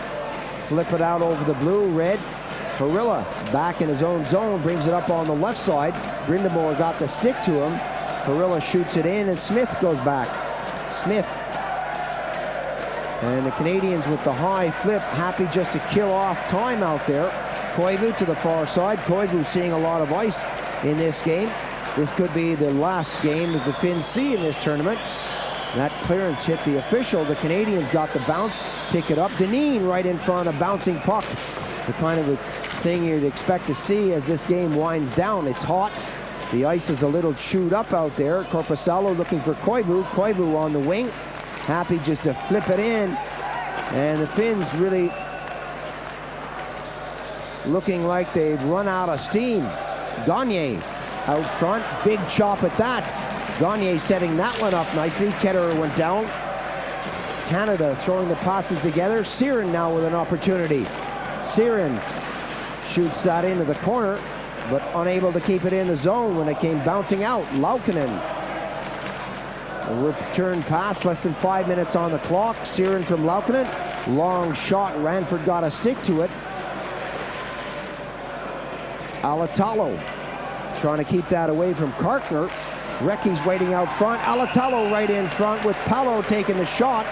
flip it out over the blue-red. Parilla back in his own zone, brings it up on the left side. Brindamore got the stick to him. Parilla shoots it in, and Smith goes back. Smith. And the Canadians with the high flip, happy just to kill off time out there. Koivu to the far side. Koivu seeing a lot of ice in this game. This could be the last game that the Finns see in this tournament. That clearance hit the official. The Canadians got the bounce, pick it up. Dineen right in front, a bouncing puck. The kind of a thing you'd expect to see as this game winds down. It's hot. The ice is a little chewed up out there. Korpisalo looking for Koivu. Koivu on the wing. Happy just to flip it in. And the Finns really looking like they've run out of steam. Gagne out front. Big chop at that. Gagne setting that one up nicely. Ketterer went down. Canada throwing the passes together. Siren now with an opportunity. Siren shoots that into the corner, but unable to keep it in the zone when it came bouncing out. Laukkanen. A return pass, less than 5 minutes on the clock. Siren from Laukkanen. Long shot. Ranford got a stick to it. Alatalo trying to keep that away from Karkner. Recky's waiting out front. Alatalo right in front with Paolo taking the shot.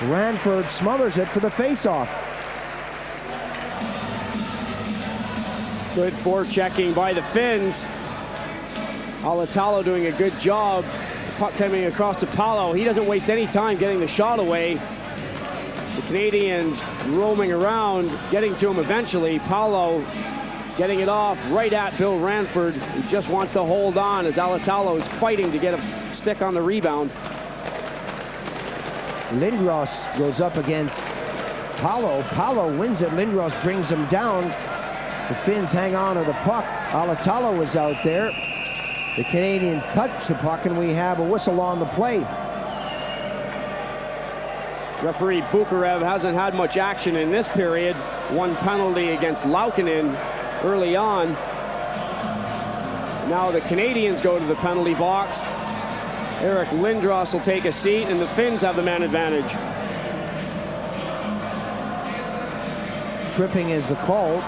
Ranford smothers it for the face-off. Good forechecking by the Finns. Alatalo doing a good job. Puck coming across to Paolo. He doesn't waste any time getting the shot away. The Canadians roaming around, getting to him eventually. Paolo getting it off right at Bill Ranford. He just wants to hold on as Alatalo is fighting to get a stick on the rebound. Lindros goes up against Paolo. Paolo wins it. Lindros brings him down. The Finns hang on to the puck. Alatalo is out there. The Canadians touch the puck, and we have a whistle on the play. Referee Bukharev hasn't had much action in this period. One penalty against Laukkanen early on. Now the Canadians go to the penalty box. Eric Lindros will take a seat, and the Finns have the man advantage. Tripping is the call.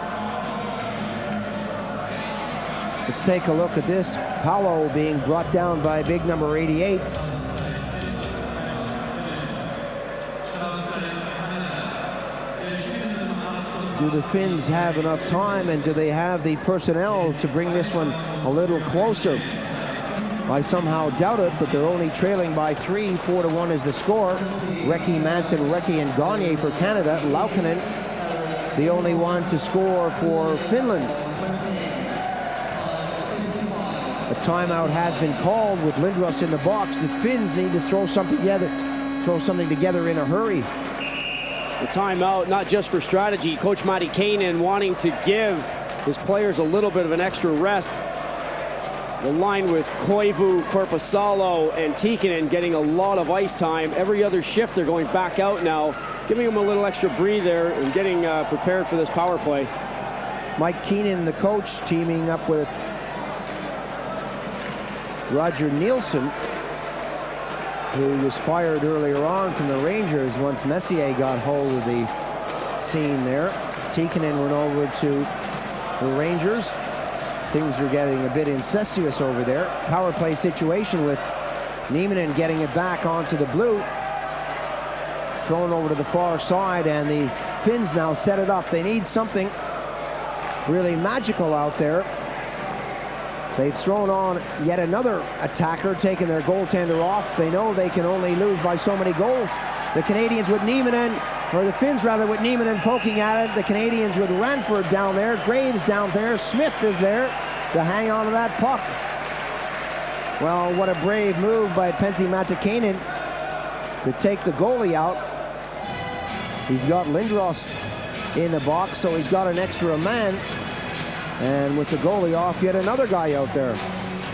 Let's take a look at this. Paolo being brought down by big number 88. Do the Finns have enough time, and do they have the personnel to bring this one a little closer? I somehow doubt it, but they're only trailing by 3. 4-1 is the score. Recchi, Manson, Recchi, and Gagne for Canada. Laukkanen, the only one to score for Finland. A timeout has been called with Lindros in the box. The Finns need to throw something together in a hurry. The timeout, not just for strategy. Coach Matti Kainen wanting to give his players a little bit of an extra rest. The line with Koivu, Korpisalo, and Tikkanen getting a lot of ice time. Every other shift they're going back out now, giving them a little extra breather and getting prepared for this power play. Mike Keenan, the coach, teaming up with Roger Nielsen, who was fired earlier on from the Rangers once Messier got hold of the scene there. Tikkanen went over to the Rangers. Things are getting a bit incestuous over there. Power play situation with Nieminen getting it back onto the blue. Thrown over to the far side, and the Finns now set it up. They need something really magical out there. They've thrown on yet another attacker, taking their goaltender off. They know they can only lose by so many goals. The Canadians with Nieminen, or the Finns rather, with Nieminen poking at it. The Canadians with Ranford down there, Graves down there, Smith is there to hang on to that puck. Well, what a brave move by Pentti Matikainen to take the goalie out. He's got Lindros in the box, so he's got an extra man. And with the goalie off, yet another guy out there.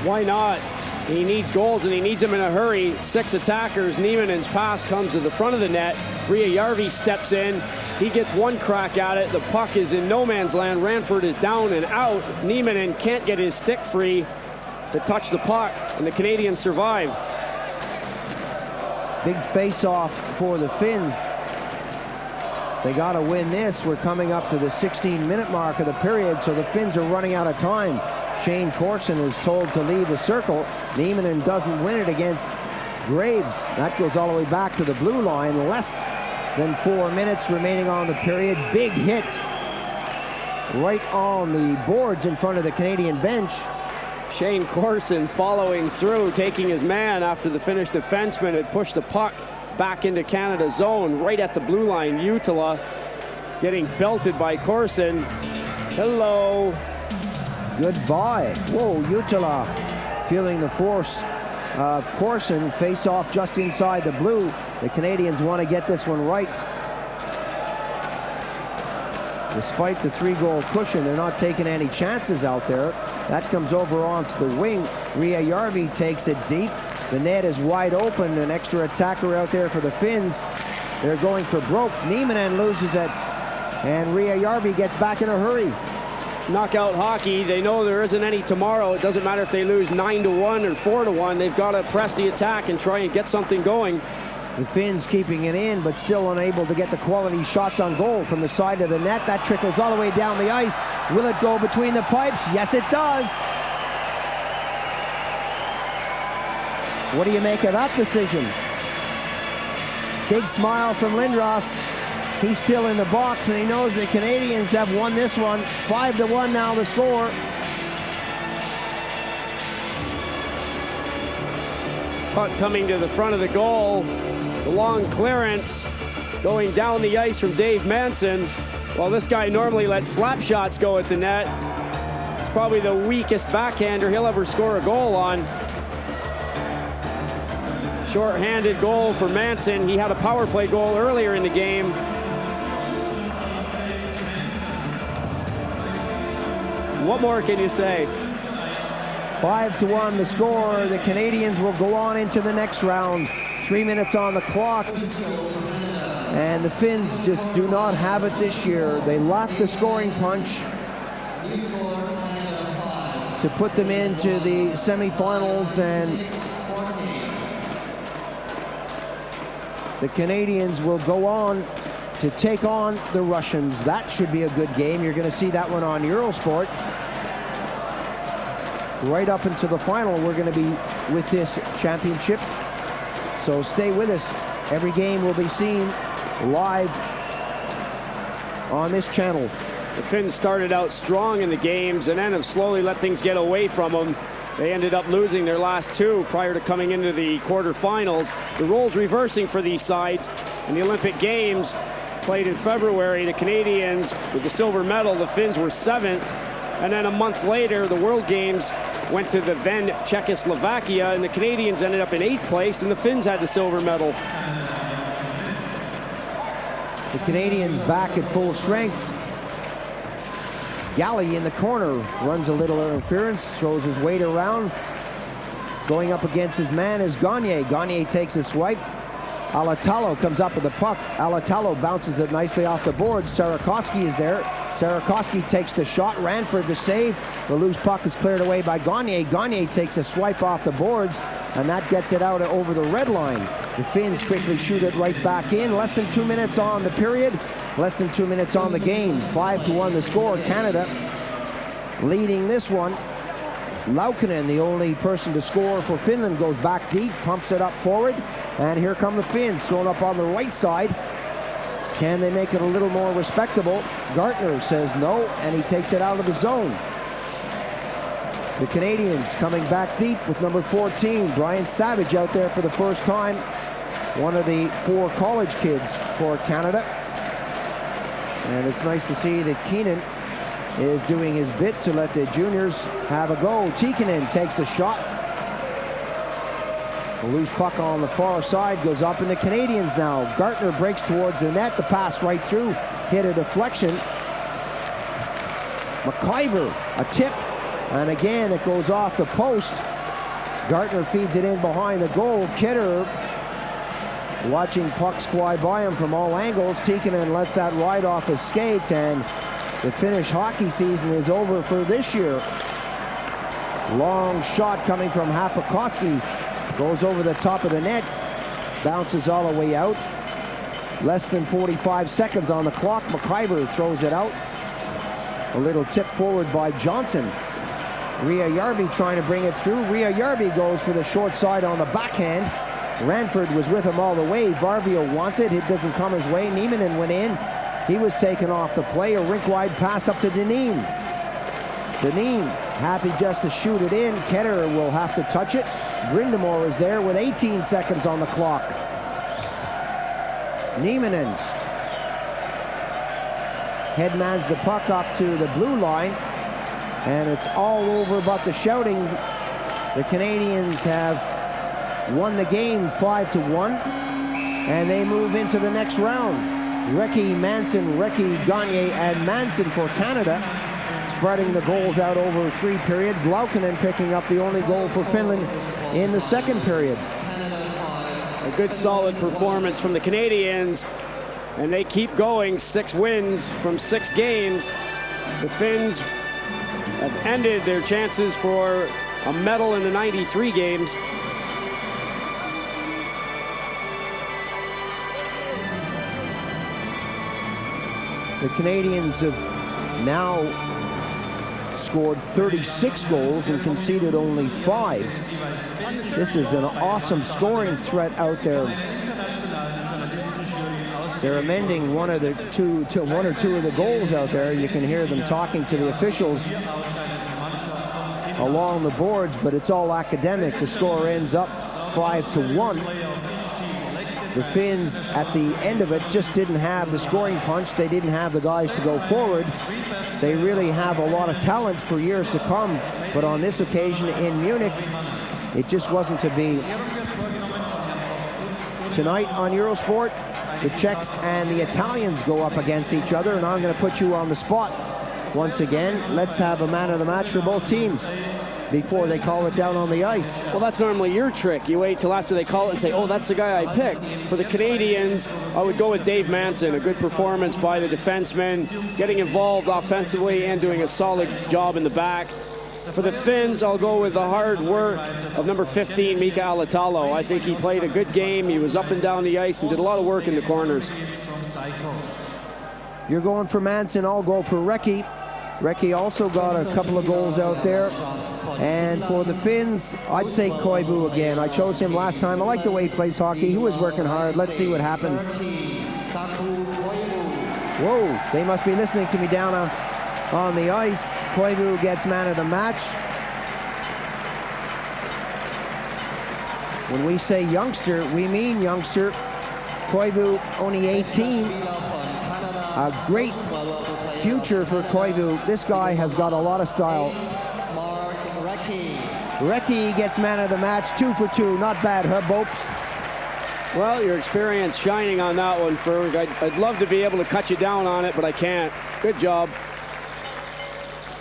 Why not? He needs goals, and he needs them in a hurry. 6 attackers. Nieminen's pass comes to the front of the net. Ria-Järvi steps in. He gets one crack at it. The puck is in no man's land. Ranford is down and out. Nieminen can't get his stick free to touch the puck, and the Canadians survive. Big face-off for the Finns. They got to win this. We're coming up to the 16-minute mark of the period, so the Finns are running out of time. Shane Corson is told to leave the circle. Nieminen doesn't win it against Graves. That goes all the way back to the blue line. Less than 4 minutes remaining on the period. Big hit right on the boards in front of the Canadian bench. Shane Corson following through, taking his man after the Finnish defenseman had pushed the puck back into Canada's zone, right at the blue line. Utila getting belted by Corson. Hello. Goodbye. Whoa, Utila feeling the force of Corson. Face off just inside the blue. The Canadians want to get this one right. Despite the 3-goal cushion, they're not taking any chances out there. That comes over onto the wing. Ria-Järvi takes it deep. The net is wide open. An extra attacker out there for the Finns. They're going for broke. Nieminen loses it, and Ria-Järvi gets back in a hurry. Knockout hockey. They know there isn't any tomorrow. It doesn't matter if they lose 9-1 or 4-1. They've got to press the attack and try and get something going. The Finns keeping it in, but still unable to get the quality shots on goal from the side of the net. That trickles all the way down the ice. Will it go between the pipes? Yes, it does. What do you make of that decision? Big smile from Lindros. He's still in the box, and he knows the Canadians have won this one. 5-1 now the score. Puck coming to the front of the goal. The long clearance going down the ice from Dave Manson. Well, this guy normally lets slap shots go at the net. It's probably the weakest backhander he'll ever score a goal on. Short-handed goal for Manson. He had a power play goal earlier in the game. What more can you say? 5-1 the score. The Canadians will go on into the next round. 3 minutes on the clock. And the Finns just do not have it this year. They lack the scoring punch to put them into the semifinals, and the Canadians will go on to take on the Russians. That should be a good game. You're going to see that one on Eurosport. Right up into the final, we're going to be with this championship. So stay with us. Every game will be seen live on this channel. The Finns started out strong in the games and then have slowly let things get away from them. They ended up losing their last two prior to coming into the quarterfinals. The roles reversing for these sides. In the Olympic Games played in February, the Canadians with the silver medal, the Finns were 7th. And then a month later, the World Games went to the then Czechoslovakia, and the Canadians ended up in 8th place, and the Finns had the silver medal. The Canadians back at full strength. Galley in the corner runs a little interference, throws his weight around. Going up against his man is Gagne. Gagne takes a swipe. Alatalo comes up with the puck. Alatalo bounces it nicely off the board. Sarakoski is there. Sarakoski takes the shot. Ranford the save. The loose puck is cleared away by Gagne. Gagne takes a swipe off the boards, and that gets it out over the red line. The Finns quickly shoot it right back in. Less than 2 minutes on the period. Less than 2 minutes on the game. 5-1 the score. Canada leading this one. Laukkanen, the only person to score for Finland, goes back deep, pumps it up forward, and here come the Finns, thrown up on the right side. Can they make it a little more respectable? Gartner says no, and he takes it out of the zone. The Canadians coming back deep with number 14, Brian Savage, out there for the first time. One of the 4 college kids for Canada. And it's nice to see that Keenan is doing his bit to let the juniors have a go. Tikkanen takes the shot. A loose puck on the far side goes up in the Canadians now. Gartner breaks towards the net. The pass right through. Hit a deflection. McIver, a tip. And again, it goes off the post. Gartner feeds it in behind the goal. Kidder watching pucks fly by him from all angles. Tikkanen lets that ride off his skates, and the Finnish hockey season is over for this year. Long shot coming from Hapakoski. Goes over the top of the net. Bounces all the way out. Less than 45 seconds on the clock. McIver throws it out. A little tip forward by Johnson. Ria Yarby trying to bring it through. Ria Yarby goes for the short side on the backhand. Ranford was with him all the way. Varvio wants it. It doesn't come his way. Nieminen went in. He was taken off the play. A rink-wide pass up to Dineen. Dineen happy just to shoot it in. Ketter will have to touch it. Grindamore is there with 18 seconds on the clock. Nieminen headmans the puck up to the blue line, and it's all over but the shouting. The Canadians have won the game 5-1, and they move into the next round. Recchi, Manson, Recchi, Gagne, and Manson for Canada, spreading the goals out over 3 periods. Laukkanen picking up the only goal for Finland in the second period. A good solid performance from the Canadians, and they keep going. 6 wins from 6 games. The Finns have ended their chances for a medal in the 93 games. The Canadians have now scored 36 goals and conceded only 5. This is an awesome scoring threat out there. They're amending one or two of the goals out there. You can hear them talking to the officials along the boards, but it's all academic. The score ends up 5-1. The Finns, at the end of it, just didn't have the scoring punch. They didn't have the guys to go forward. They really have a lot of talent for years to come, but on this occasion in Munich, it just wasn't to be. Tonight on Eurosport, the Czechs and the Italians go up against each other, and I'm going to put you on the spot once again. Let's have a man of the match for both teams before they call it down on the ice. Well, that's normally your trick. You wait till after they call it and say, oh, that's the guy I picked. For the Canadians, I would go with Dave Manson. A good performance by the defenseman, getting involved offensively and doing a solid job in the back. For the Finns, I'll go with the hard work of number 15, Mika Alatalo. I think he played a good game. He was up and down the ice and did a lot of work in the corners. You're going for Manson. I'll go for Recchi. Recchi also got a couple of goals out there. And for the Finns, I'd say Koivu again. I chose him last time. I like the way he plays hockey. He was working hard. Let's see what happens. Whoa, they must be listening to me down on the ice. Koivu gets man of the match. When we say youngster, we mean youngster. Koivu, only 18. A great future for Koivu. This guy has got a lot of style. Recchi gets man of the match, 2 for 2. Not bad, huh, Bopes? Well, your experience shining on that one, Ferg. I'd love to be able to cut you down on it, but I can't. Good job.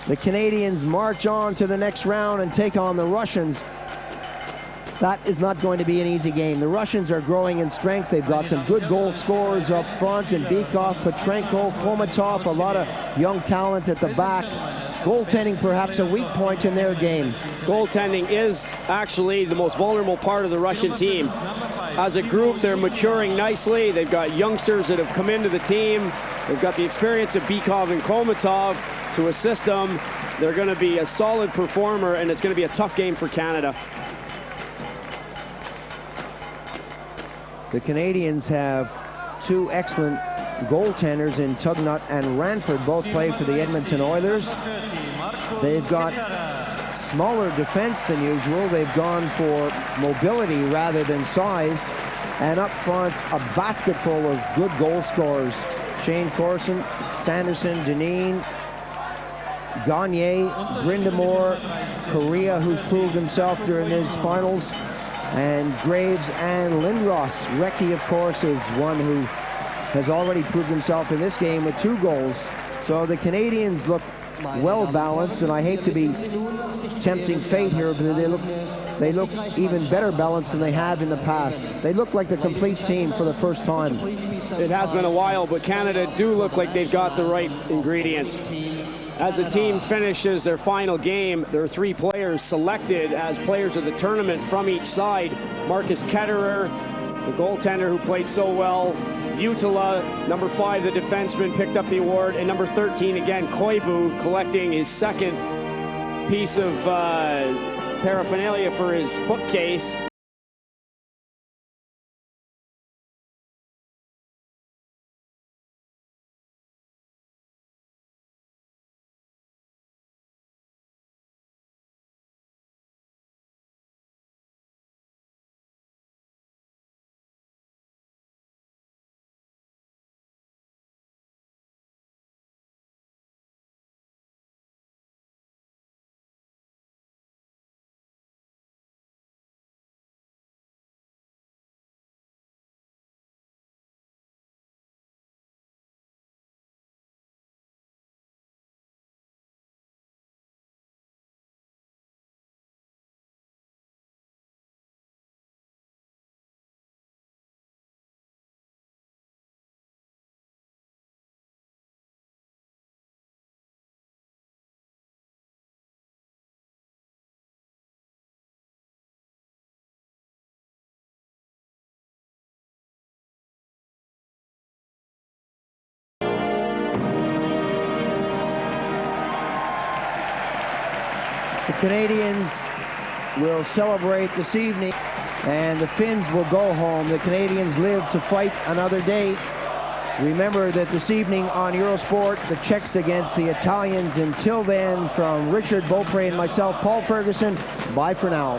The Canadians march on to the next round and take on the Russians. That is not going to be an easy game. The Russians are growing in strength. They've got some good goal scorers up front, and Bykov, Petrenko, Komatov, a lot of young talent at the back. Goaltending perhaps a weak point in their game. Goaltending is actually the most vulnerable part of the Russian team. As a group, they're maturing nicely. They've got youngsters that have come into the team. They've got the experience of Bykov and Komatov to assist them. They're going to be a solid performer, and it's going to be a tough game for Canada. The Canadians have two excellent goaltenders in Tugnut and Ranford. Both play for the Edmonton Oilers. They've got smaller defense than usual. They've gone for mobility rather than size. And up front, a basket full of good goal scorers. Shane Corson, Sanderson, Deneen, Gagne, Brindamore, Correa, who's proved himself during his finals, and Graves and Lindros. Recchi, of course, is one who has already proved himself in this game with 2 goals. So the Canadians look well balanced, and I hate to be tempting fate here, but they look even better balanced than they have in the past. They look like the complete team for the first time. It has been a while, but Canada do look like they've got the right ingredients. As the team finishes their final game, there are 3 players selected as players of the tournament from each side. Marcus Ketterer, the goaltender who played so well. Utila, number 5, the defenseman, picked up the award. And number 13, again, Koivu, collecting his second piece of paraphernalia for his bookcase. The Canadians will celebrate this evening, and the Finns will go home. The Canadians live to fight another day. Remember that this evening on Eurosport, the Czechs against the Italians. Until then, from Richard Beaupre and myself, Paul Ferguson, bye for now.